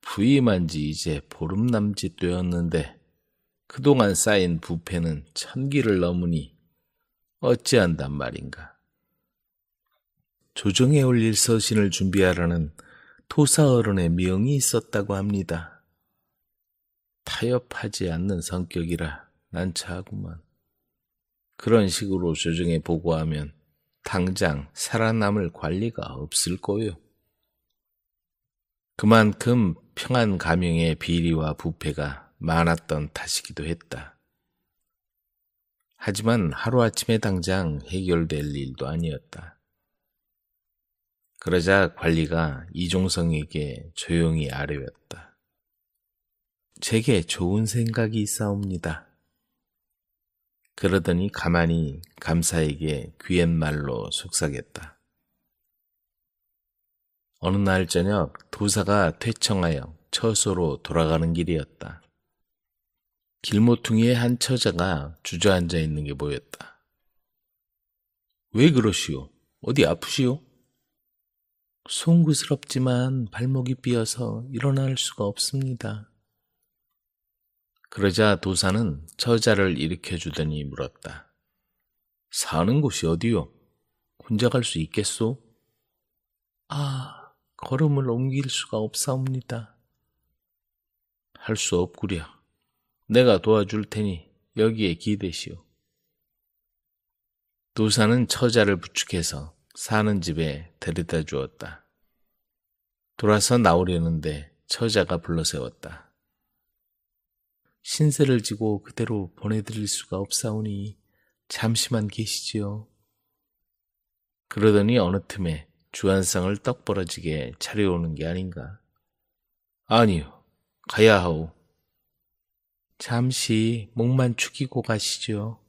부임한 지 이제 보름 남짓 되었는데 그동안 쌓인 부패는 천기를 넘으니 어찌한단 말인가. 조정에 올릴 서신을 준비하라는 도사 어른의 명이 있었다고 합니다. 타협하지 않는 성격이라 난처하구만. 그런 식으로 조정에 보고하면 당장 살아남을 관리가 없을 거요. 그만큼 평안감영의 비리와 부패가 많았던 탓이기도 했다. 하지만 하루아침에 당장 해결될 일도 아니었다. 그러자 관리가 이종성에게 조용히 아뢰었다. 제게 좋은 생각이 있사옵니다. 그러더니 가만히 감사에게 귀옛말로 속삭였다. 어느 날 저녁 도사가 퇴청하여 처소로 돌아가는 길이었다. 길모퉁이에 한 처자가 주저앉아 있는 게 보였다. 왜 그러시오? 어디 아프시오? 송구스럽지만 발목이 삐어서 일어날 수가 없습니다. 그러자 도사는 처자를 일으켜주더니 물었다. 사는 곳이 어디요? 혼자 갈 수 있겠소? 아, 걸음을 옮길 수가 없사옵니다. 할 수 없구려. 내가 도와줄 테니 여기에 기대시오. 도사는 처자를 부축해서 사는 집에 데려다 주었다. 돌아서 나오려는데 처자가 불러세웠다. 신세를 지고 그대로 보내드릴 수가 없사오니 잠시만 계시지요. 그러더니 어느 틈에 주안상을 떡 벌어지게 차려오는 게 아닌가. 아니요, 가야 하오. 잠시 목만 축이고 가시죠.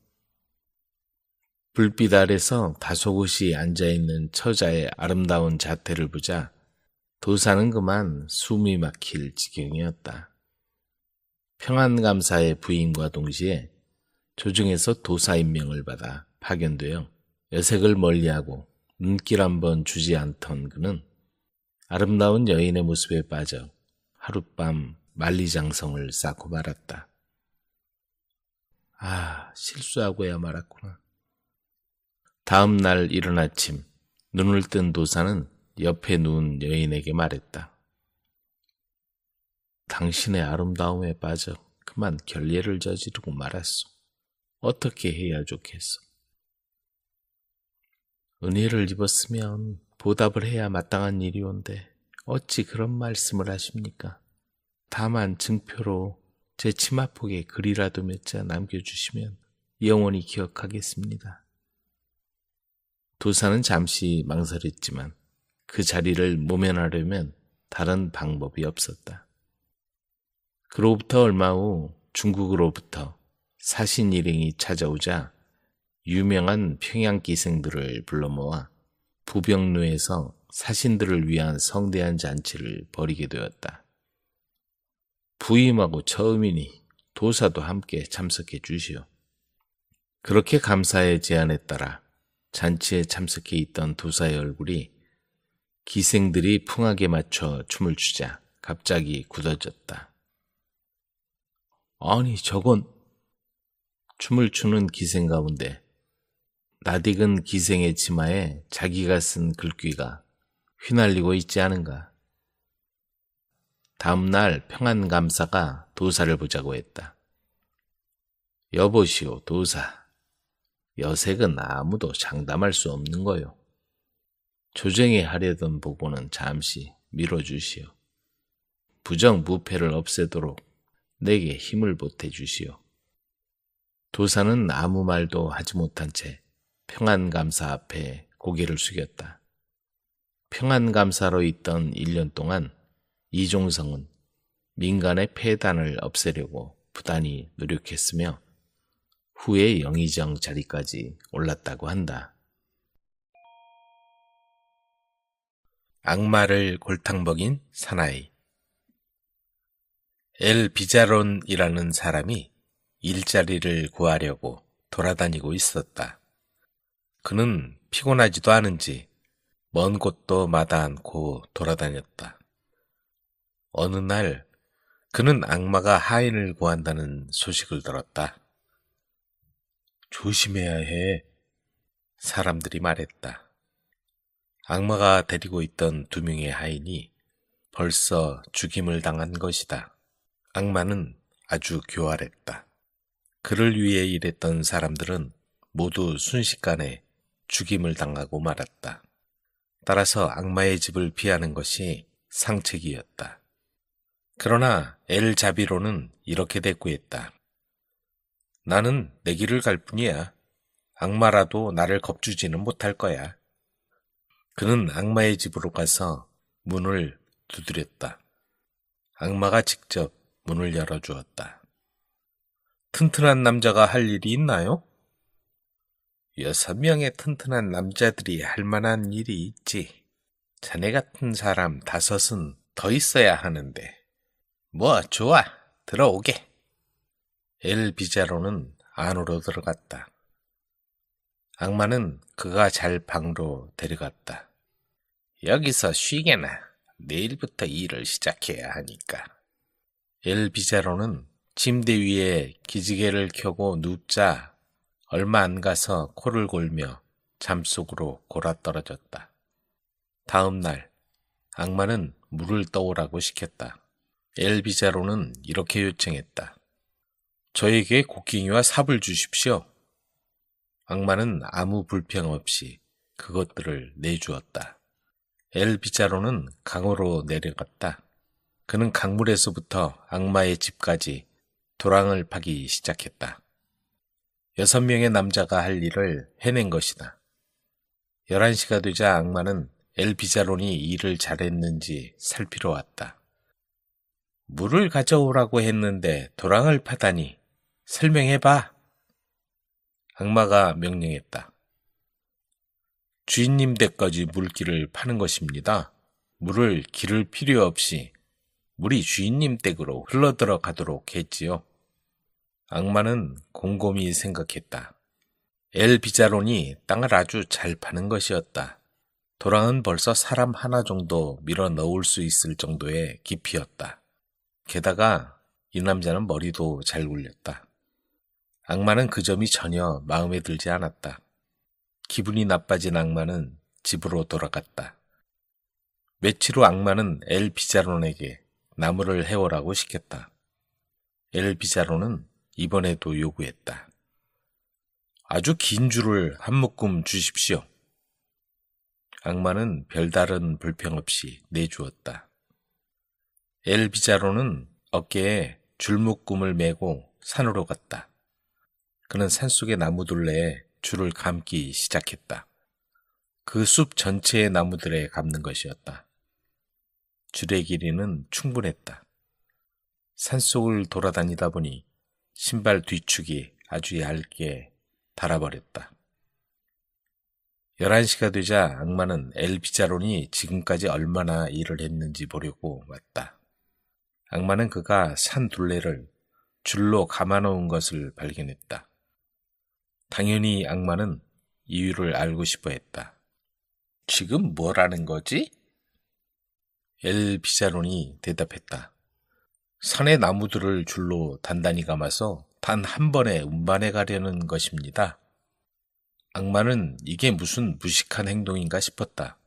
불빛 아래서 다소곳이 앉아있는 처자의 아름다운 자태를 보자 도사는 그만 숨이 막힐 지경이었다. 평안감사의 부임과 동시에 조정에서 도사 임명을 받아 파견되어 여색을 멀리하고 눈길 한번 주지 않던 그는 아름다운 여인의 모습에 빠져 하룻밤 만리장성을 쌓고 말았다. 아, 실수하고야 말았구나. 다음 날 이른 아침 눈을 뜬 도사는 옆에 누운 여인에게 말했다. 당신의 아름다움에 빠져 그만 결례를 저지르고 말았소. 어떻게 해야 좋겠소? 은혜를 입었으면 보답을 해야 마땅한 일이온데 어찌 그런 말씀을 하십니까? 다만 증표로 제 치마폭에 글이라도 몇 자 남겨주시면 영원히 기억하겠습니다. 도사는 잠시 망설였지만 그 자리를 모면하려면 다른 방법이 없었다. 그로부터 얼마 후 중국으로부터 사신 일행이 찾아오자 유명한 평양기생들을 불러 모아 부병루에서 사신들을 위한 성대한 잔치를 벌이게 되었다. 부임하고 처음이니 도사도 함께 참석해 주시오. 그렇게 감사의 제안에 따라 잔치에 참석해 있던 도사의 얼굴이 기생들이 풍악에 맞춰 춤을 추자 갑자기 굳어졌다. 아니, 저건 춤을 추는 기생 가운데 낯익은 기생의 치마에 자기가 쓴 글귀가 휘날리고 있지 않은가. 다음 날 평안감사가 도사를 보자고 했다. 여보시오, 도사. 여색은 아무도 장담할 수 없는 거요. 조정에 하려던 보고는 잠시 미뤄주시오. 부정부패를 없애도록 내게 힘을 보태주시오. 도사는 아무 말도 하지 못한 채 평안감사 앞에 고개를 숙였다. 평안감사로 있던 1년 동안 이종성은 민간의 폐단을 없애려고 부단히 노력했으며 후에 영의정 자리까지 올랐다고 한다. 악마를 골탕 먹인 사나이. 엘 비자론이라는 사람이 일자리를 구하려고 돌아다니고 있었다. 그는 피곤하지도 않은지 먼 곳도 마다 않고 돌아다녔다. 어느 날 그는 악마가 하인을 구한다는 소식을 들었다. 조심해야 해. 사람들이 말했다. 악마가 데리고 있던 2명의 하인이 벌써 죽임을 당한 것이다. 악마는 아주 교활했다. 그를 위해 일했던 사람들은 모두 순식간에 죽임을 당하고 말았다. 따라서 악마의 집을 피하는 것이 상책이었다. 그러나 엘 자비로는 이렇게 대꾸했다. 나는 내 길을 갈 뿐이야. 악마라도 나를 겁주지는 못할 거야. 그는 악마의 집으로 가서 문을 두드렸다. 악마가 직접 문을 열어주었다. 튼튼한 남자가 할 일이 있나요? 6명의 튼튼한 남자들이 할 만한 일이 있지. 자네 같은 사람 5은 더 있어야 하는데. 뭐 좋아, 들어오게. 엘 비자로는 안으로 들어갔다. 악마는 그가 잘 방으로 데려갔다. 여기서 쉬게나. 내일부터 일을 시작해야 하니까. 엘 비자로는 침대 위에 기지개를 켜고 눕자 얼마 안 가서 코를 골며 잠속으로 골아떨어졌다. 다음 날 악마는 물을 떠오라고 시켰다. 엘비자로는 이렇게 요청했다. 저에게 곡괭이와 삽을 주십시오. 악마는 아무 불평 없이 그것들을 내주었다. 엘비자로는 강으로 내려갔다. 그는 강물에서부터 악마의 집까지 도랑을 파기 시작했다. 6명의 남자가 할 일을 해낸 것이다. 11시가 되자 악마는 엘비자론이 일을 잘했는지 살피러 왔다. 물을 가져오라고 했는데 도랑을 파다니 설명해봐. 악마가 명령했다. 주인님 댁까지 물길을 파는 것입니다. 물을 기를 필요 없이 물이 주인님 댁으로 흘러들어가도록 했지요. 악마는 곰곰이 생각했다. 엘비자론이 땅을 아주 잘 파는 것이었다. 도랑은 벌써 사람 하나 정도 밀어 넣을 수 있을 정도의 깊이였다. 게다가 이 남자는 머리도 잘 굴렸다. 악마는 그 점이 전혀 마음에 들지 않았다. 기분이 나빠진 악마는 집으로 돌아갔다. 며칠 후 악마는 엘비자론에게 나무를 해오라고 시켰다. 엘비자론은 이번에도 요구했다. 아주 긴 줄을 한 묶음 주십시오. 악마는 별다른 불평 없이 내주었다. 엘비자로는 어깨에 줄묶음을 메고 산으로 갔다. 그는 산속의 나무둘레에 줄을 감기 시작했다. 그 숲 전체의 나무들에 감는 것이었다. 줄의 길이는 충분했다. 산속을 돌아다니다 보니 신발 뒤축이 아주 얇게 닳아버렸다. 11시가 되자 악마는 엘비자론이 지금까지 얼마나 일을 했는지 보려고 왔다. 악마는 그가 산 둘레를 줄로 감아놓은 것을 발견했다. 당연히 악마는 이유를 알고 싶어 했다. 지금 뭐라는 거지? 엘비자론이 대답했다. 산의 나무들을 줄로 단단히 감아서 단 한 번에 운반해 가려는 것입니다. 악마는 이게 무슨 무식한 행동인가 싶었다.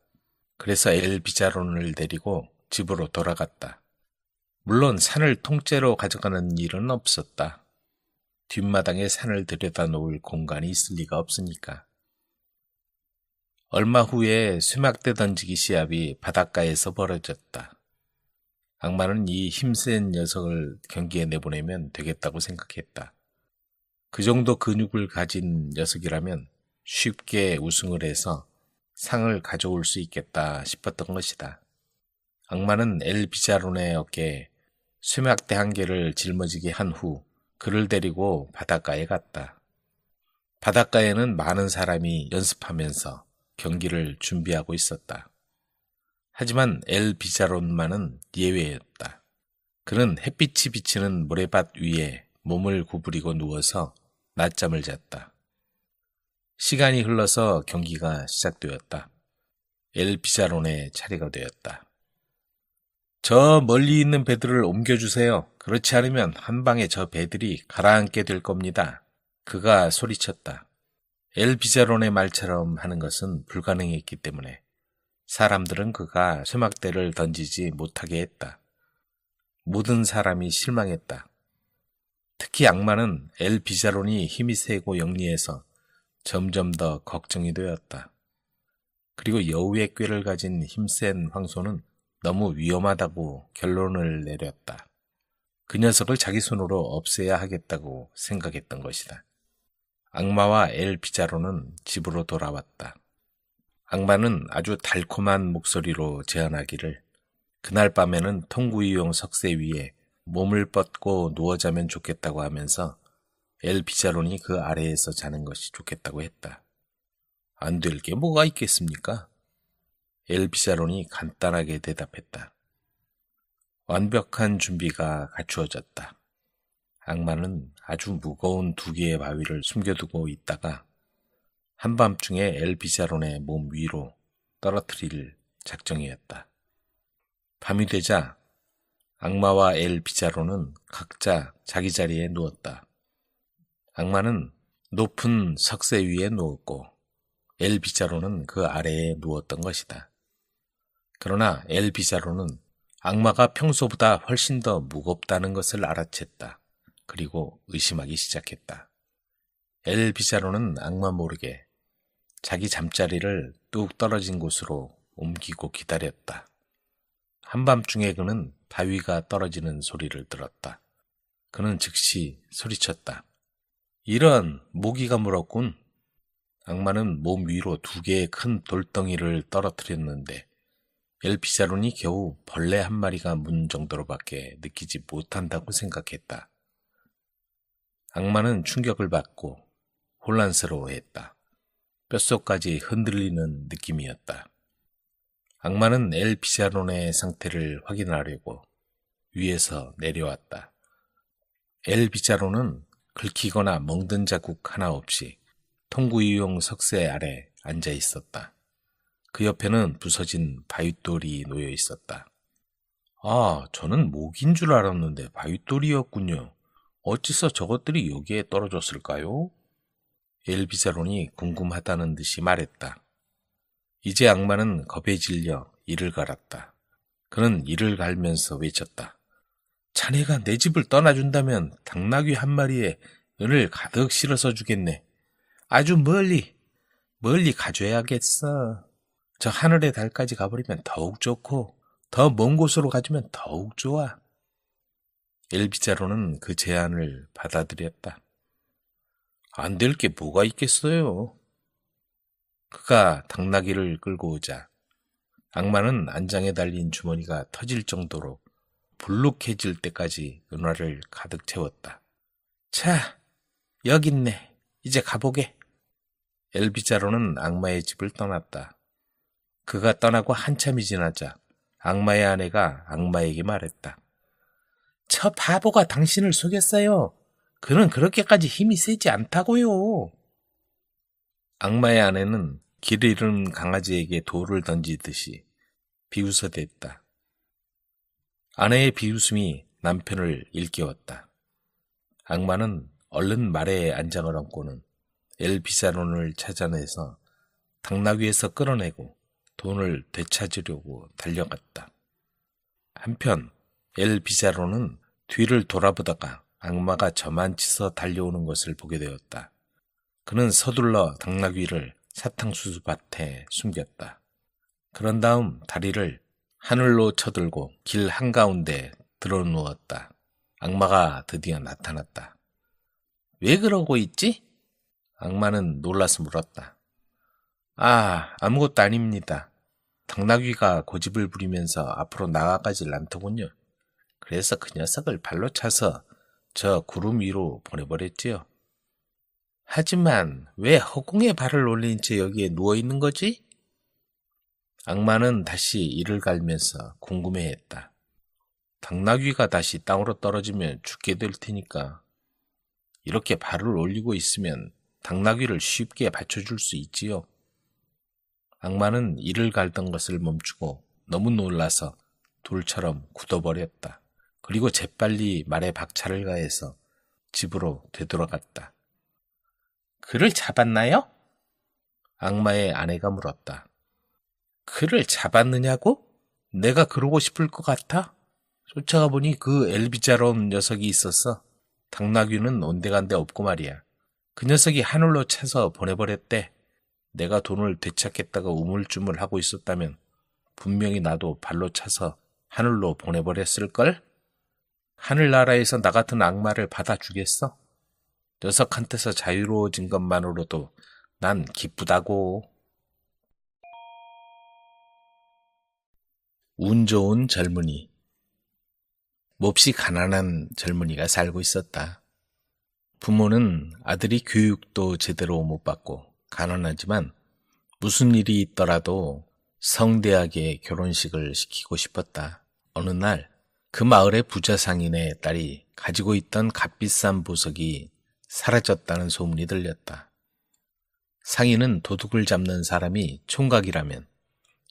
그래서 엘비자론을 데리고 집으로 돌아갔다. 물론 산을 통째로 가져가는 일은 없었다. 뒷마당에 산을 들여다 놓을 공간이 있을 리가 없으니까. 얼마 후에 수막대 던지기 시합이 바닷가에서 벌어졌다. 악마는 이 힘센 녀석을 경기에 내보내면 되겠다고 생각했다. 그 정도 근육을 가진 녀석이라면 쉽게 우승을 해서 상을 가져올 수 있겠다 싶었던 것이다. 악마는 엘비자론의 어깨에 수막대 한 개를 짊어지게 한 후 그를 데리고 바닷가에 갔다. 바닷가에는 많은 사람이 연습하면서 경기를 준비하고 있었다. 하지만 엘비자론만은 예외였다. 그는 햇빛이 비치는 모래밭 위에 몸을 구부리고 누워서 낮잠을 잤다. 시간이 흘러서 경기가 시작되었다. 엘비자론의 차례가 되었다. 저 멀리 있는 배들을 옮겨주세요. 그렇지 않으면 한 방에 저 배들이 가라앉게 될 겁니다. 그가 소리쳤다. 엘비자론의 말처럼 하는 것은 불가능했기 때문에 사람들은 그가 수막대를 던지지 못하게 했다. 모든 사람이 실망했다. 특히 악마는 엘비자론이 힘이 세고 영리해서 점점 더 걱정이 되었다. 그리고 여우의 꾀를 가진 힘센 황소는 너무 위험하다고 결론을 내렸다. 그 녀석을 자기 손으로 없애야 하겠다고 생각했던 것이다. 악마와 엘비자로는 집으로 돌아왔다. 악마는 아주 달콤한 목소리로 제안하기를 그날 밤에는 통구이용 석쇠 위에 몸을 뻗고 누워 자면 좋겠다고 하면서 엘비자론이 그 아래에서 자는 것이 좋겠다고 했다. 안 될 게 뭐가 있겠습니까? 엘비자론이 간단하게 대답했다. 완벽한 준비가 갖추어졌다. 악마는 아주 무거운 2개의 바위를 숨겨두고 있다가 한밤중에 엘비자론의 몸 위로 떨어뜨릴 작정이었다. 밤이 되자 악마와 엘 비자로는 각자 자기 자리에 누웠다. 악마는 높은 석쇠 위에 누웠고 엘 비자로는 그 아래에 누웠던 것이다. 그러나 엘 비자로는 악마가 평소보다 훨씬 더 무겁다는 것을 알아챘다. 그리고 의심하기 시작했다. 엘 비자로는 악마 모르게 자기 잠자리를 뚝 떨어진 곳으로 옮기고 기다렸다. 한밤중에 그는 바위가 떨어지는 소리를 들었다. 그는 즉시 소리쳤다. 이런, 모기가 물었군. 악마는 몸 위로 2개의 큰 돌덩이를 떨어뜨렸는데 엘 비자론이 겨우 벌레 한 마리가 문 정도로밖에 느끼지 못한다고 생각했다. 악마는 충격을 받고 혼란스러워했다. 뼛속까지 흔들리는 느낌이었다. 악마는 엘 비자론의 상태를 확인하려고 위에서 내려왔다. 엘 비자론은 긁히거나 멍든 자국 하나 없이 통구이용 석쇠 아래 앉아 있었다. 그 옆에는 부서진 바윗돌이 놓여 있었다. 아, 저는 모기인 줄 알았는데 바윗돌이었군요. 어째서 저것들이 여기에 떨어졌을까요? 엘 비자론이 궁금하다는 듯이 말했다. 이제 악마는 겁에 질려 이를 갈았다. 그는 이를 갈면서 외쳤다. 자네가 내 집을 떠나준다면 당나귀 한 마리에 은을 가득 실어서 주겠네. 아주 멀리 가줘야겠어. 저 하늘의 달까지 가버리면 더욱 좋고 더 먼 곳으로 가주면 더욱 좋아. 엘비자로는 그 제안을 받아들였다. 안 될 게 뭐가 있겠어요. 그가 당나귀를 끌고 오자 악마는 안장에 달린 주머니가 터질 정도로 불룩해질 때까지 은화를 가득 채웠다. 자, 여기 있네. 이제 가보게. 엘비자로는 악마의 집을 떠났다. 그가 떠나고 한참이 지나자 악마의 아내가 악마에게 말했다. 저 바보가 당신을 속였어요. 그는 그렇게까지 힘이 세지 않다고요. 악마의 아내는 길 잃은 강아지에게 돌을 던지듯이 비웃어댔다. 아내의 비웃음이 남편을 일깨웠다. 악마는 얼른 말에 안장을 얹고는 엘 비자론을 찾아내서 당나귀에서 끌어내고 돈을 되찾으려고 달려갔다. 한편 엘 비자론은 뒤를 돌아보다가 악마가 저만치서 달려오는 것을 보게 되었다. 그는 서둘러 당나귀를 사탕수수밭에 숨겼다. 그런 다음 다리를 하늘로 쳐들고 길 한가운데 드러누웠다. 악마가 드디어 나타났다. 왜 그러고 있지? 악마는 놀라서 물었다. 아, 아무것도 아닙니다. 당나귀가 고집을 부리면서 앞으로 나아가질 않더군요. 그래서 그 녀석을 발로 차서 저 구름 위로 보내버렸지요. 하지만 왜 허공에 발을 올린 채 여기에 누워있는 거지? 악마는 다시 이를 갈면서 궁금해했다. 당나귀가 다시 땅으로 떨어지면 죽게 될 테니까 이렇게 발을 올리고 있으면 당나귀를 쉽게 받쳐줄 수 있지요. 악마는 이를 갈던 것을 멈추고 너무 놀라서 돌처럼 굳어버렸다. 그리고 재빨리 말에 박차를 가해서 집으로 되돌아갔다. 그를 잡았나요? 악마의 아내가 물었다. 그를 잡았느냐고? 내가 그러고 싶을 것 같아? 쫓아가 보니 그 엘비자로운 녀석이 있었어. 당나귀는 온데간데 없고 말이야. 그 녀석이 하늘로 차서 보내버렸대. 내가 돈을 되찾겠다고 우물쭈물하고 있었다면 분명히 나도 발로 차서 하늘로 보내버렸을걸? 하늘나라에서 나 같은 악마를 받아주겠어? 녀석한테서 자유로워진 것만으로도 난 기쁘다고. 운 좋은 젊은이. 몹시 가난한 젊은이가 살고 있었다. 부모는 아들이 교육도 제대로 못 받고 가난하지만 무슨 일이 있더라도 성대하게 결혼식을 시키고 싶었다. 어느 날 그 마을의 부자 상인의 딸이 가지고 있던 값비싼 보석이 사라졌다는 소문이 들렸다. 상인은 도둑을 잡는 사람이 총각이라면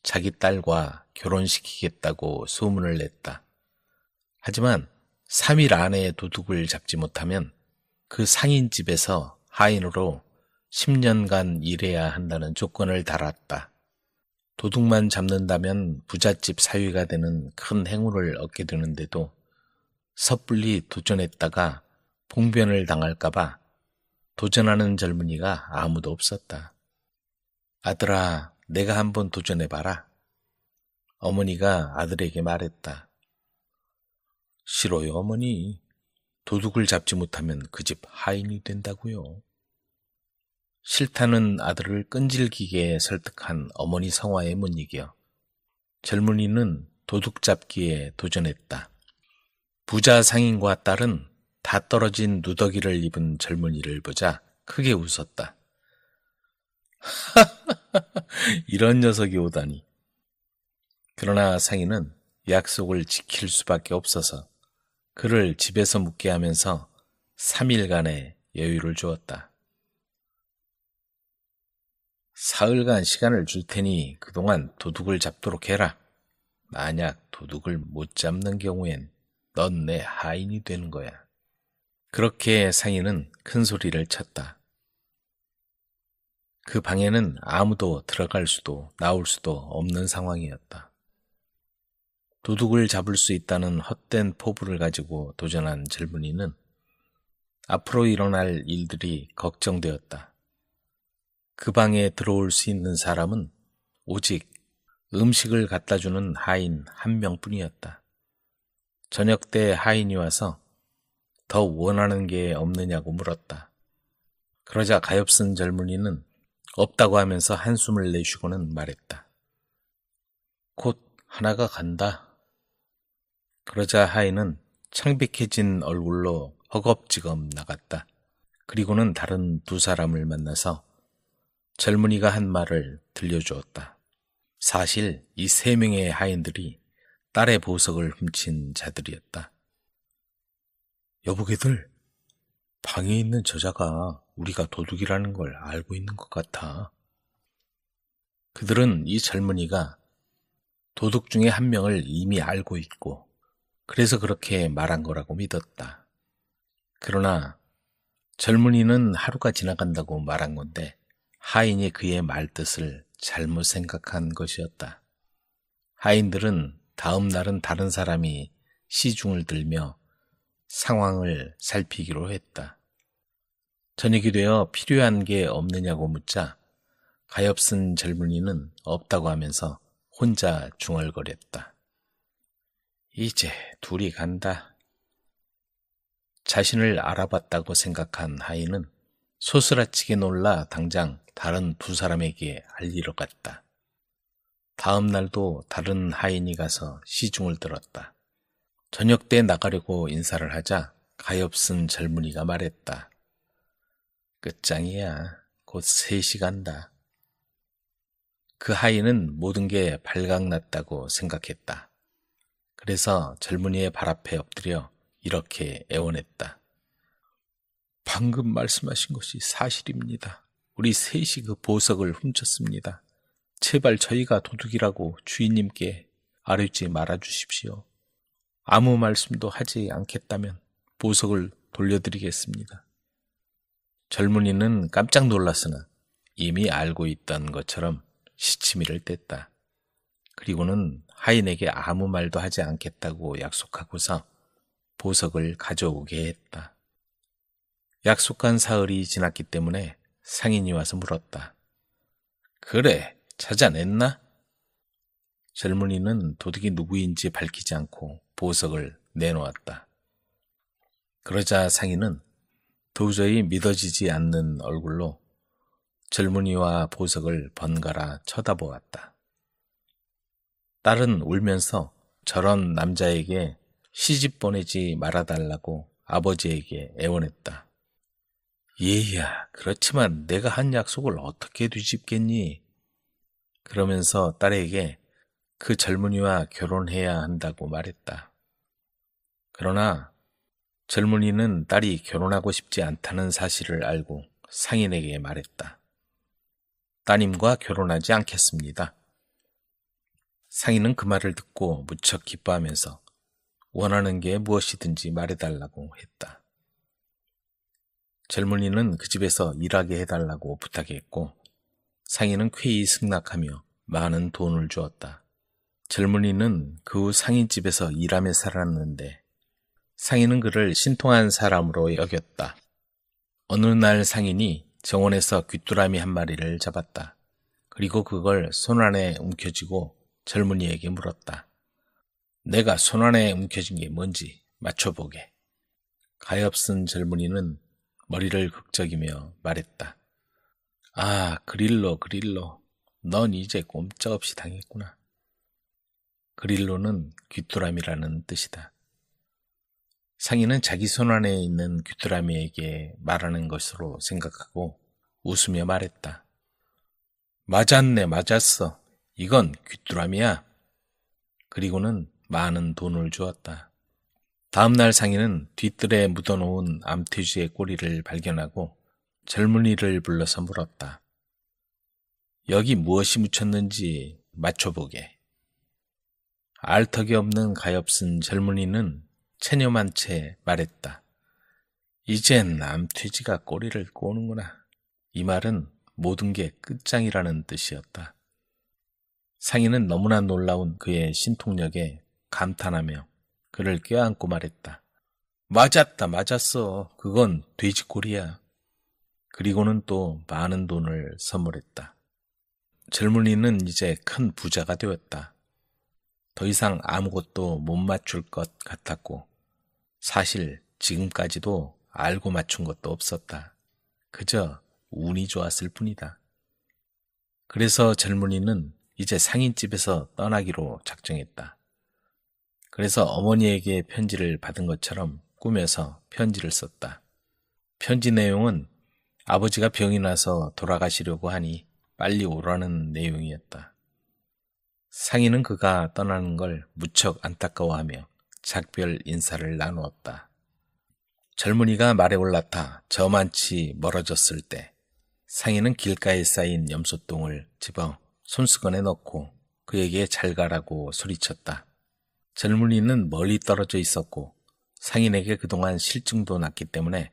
자기 딸과 결혼시키겠다고 소문을 냈다. 하지만 3일 안에 도둑을 잡지 못하면 그 상인 집에서 하인으로 10년간 일해야 한다는 조건을 달았다. 도둑만 잡는다면 부잣집 사위가 되는 큰 행운을 얻게 되는데도 섣불리 도전했다가 봉변을 당할까봐 도전하는 젊은이가 아무도 없었다. 아들아, 내가 한번 도전해봐라. 어머니가 아들에게 말했다. 싫어요, 어머니. 도둑을 잡지 못하면 그 집 하인이 된다고요. 싫다는 아들을 끈질기게 설득한 어머니 성화에 못 이겨 젊은이는 도둑 잡기에 도전했다. 부자 상인과 딸은 다 떨어진 누더기를 입은 젊은이를 보자 크게 웃었다. 이런 녀석이 오다니. 그러나 상인은 약속을 지킬 수밖에 없어서 그를 집에서 묵게 하면서 3일간의 여유를 주었다. 사흘간 시간을 줄 테니 그동안 도둑을 잡도록 해라. 만약 도둑을 못 잡는 경우엔 넌 내 하인이 되는 거야. 그렇게 상인은 큰 소리를 쳤다. 그 방에는 아무도 들어갈 수도 나올 수도 없는 상황이었다. 도둑을 잡을 수 있다는 헛된 포부를 가지고 도전한 젊은이는 앞으로 일어날 일들이 걱정되었다. 그 방에 들어올 수 있는 사람은 오직 음식을 갖다주는 하인 한 명뿐이었다. 저녁 때 하인이 와서 더 원하는 게 없느냐고 물었다. 그러자 가엾은 젊은이는 없다고 하면서 한숨을 내쉬고는 말했다. 곧 하나가 간다. 그러자 하인은 창백해진 얼굴로 허겁지겁 나갔다. 그리고는 다른 두 사람을 만나서 젊은이가 한 말을 들려주었다. 사실 이 3명의 하인들이 딸의 보석을 훔친 자들이었다. 여보게들, 방에 있는 저자가 우리가 도둑이라는 걸 알고 있는 것 같아. 그들은 이 젊은이가 도둑 중에 한 명을 이미 알고 있고 그래서 그렇게 말한 거라고 믿었다. 그러나 젊은이는 하루가 지나간다고 말한 건데 하인이 그의 말뜻을 잘못 생각한 것이었다. 하인들은 다음 날은 다른 사람이 시중을 들며 상황을 살피기로 했다. 저녁이 되어 필요한 게 없느냐고 묻자 가엾은 젊은이는 없다고 하면서 혼자 중얼거렸다. 이제 둘이 간다. 자신을 알아봤다고 생각한 하인은 소스라치게 놀라 당장 다른 두 사람에게 알리러 갔다. 다음 날도 다른 하인이 가서 시중을 들었다. 저녁 때 나가려고 인사를 하자 가엾은 젊은이가 말했다. 끝장이야. 곧 3시 간다. 그 하인은 모든 게 발각났다고 생각했다. 그래서 젊은이의 발 앞에 엎드려 이렇게 애원했다. 방금 말씀하신 것이 사실입니다. 우리 3이 그 보석을 훔쳤습니다. 제발 저희가 도둑이라고 주인님께 아뢰지 말아주십시오. 아무 말씀도 하지 않겠다면 보석을 돌려드리겠습니다. 젊은이는 깜짝 놀랐으나 이미 알고 있던 것처럼 시치미를 뗐다. 그리고는 하인에게 아무 말도 하지 않겠다고 약속하고서 보석을 가져오게 했다. 약속한 사흘이 지났기 때문에 상인이 와서 물었다. 그래, 찾아냈나? 젊은이는 도둑이 누구인지 밝히지 않고 보석을 내놓았다. 그러자 상인은 도저히 믿어지지 않는 얼굴로 젊은이와 보석을 번갈아 쳐다보았다. 딸은 울면서 저런 남자에게 시집 보내지 말아달라고 아버지에게 애원했다. 얘야, 그렇지만 내가 한 약속을 어떻게 뒤집겠니? 그러면서 딸에게 그 젊은이와 결혼해야 한다고 말했다. 그러나 젊은이는 딸이 결혼하고 싶지 않다는 사실을 알고 상인에게 말했다. 따님과 결혼하지 않겠습니다. 상인은 그 말을 듣고 무척 기뻐하면서 원하는 게 무엇이든지 말해달라고 했다. 젊은이는 그 집에서 일하게 해달라고 부탁했고 상인은 쾌히 승낙하며 많은 돈을 주었다. 젊은이는 그 후 상인집에서 일하며 살았는데 상인은 그를 신통한 사람으로 여겼다. 어느 날 상인이 정원에서 귀뚜라미 한 마리를 잡았다. 그리고 그걸 손안에 움켜쥐고 젊은이에게 물었다. 내가 손안에 움켜쥔 게 뭔지 맞춰보게. 가엾은 젊은이는 머리를 극적이며 말했다. 아, 그릴로. 넌 이제 꼼짝없이 당했구나. 그릴로는 귀뚜라미라는 뜻이다. 상인은 자기 손안에 있는 귀뚜라미에게 말하는 것으로 생각하고 웃으며 말했다. 맞았어. 이건 귀뚜라미야. 그리고는 많은 돈을 주었다. 다음날 상인은 뒤뜰에 묻어놓은 암돼지의 꼬리를 발견하고 젊은이를 불러서 물었다. 여기 무엇이 묻혔는지 맞춰보게. 알턱이 없는 가엾은 젊은이는 체념한 채 말했다. 이젠 암돼지가 꼬리를 꼬는구나. 이 말은 모든 게 끝장이라는 뜻이었다. 상인은 너무나 놀라운 그의 신통력에 감탄하며 그를 껴안고 말했다. 맞았어. 그건 돼지꼬리야. 그리고는 또 많은 돈을 선물했다. 젊은이는 이제 큰 부자가 되었다. 더 이상 아무것도 못 맞출 것 같았고 사실 지금까지도 알고 맞춘 것도 없었다. 그저 운이 좋았을 뿐이다. 그래서 젊은이는 이제 상인집에서 떠나기로 작정했다. 그래서 어머니에게 편지를 받은 것처럼 꾸며서 편지를 썼다. 편지 내용은 아버지가 병이 나서 돌아가시려고 하니 빨리 오라는 내용이었다. 상인은 그가 떠나는 걸 무척 안타까워하며 작별 인사를 나누었다. 젊은이가 말에 올라타 저만치 멀어졌을 때 상인은 길가에 쌓인 염소똥을 집어 손수건에 넣고 그에게 잘 가라고 소리쳤다. 젊은이는 멀리 떨어져 있었고 상인에게 그동안 실증도 났기 때문에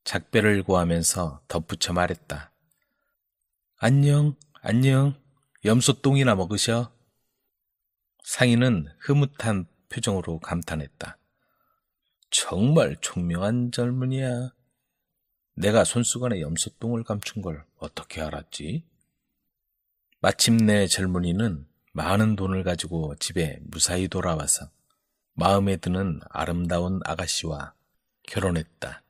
작별을 구하면서 덧붙여 말했다. 안녕, 염소똥이나 먹으셔. 상인은 흐뭇한 표정으로 감탄했다. 정말 총명한 젊은이야. 내가 손수건에 염소똥을 감춘 걸 어떻게 알았지? 마침내 젊은이는 많은 돈을 가지고 집에 무사히 돌아와서 마음에 드는 아름다운 아가씨와 결혼했다.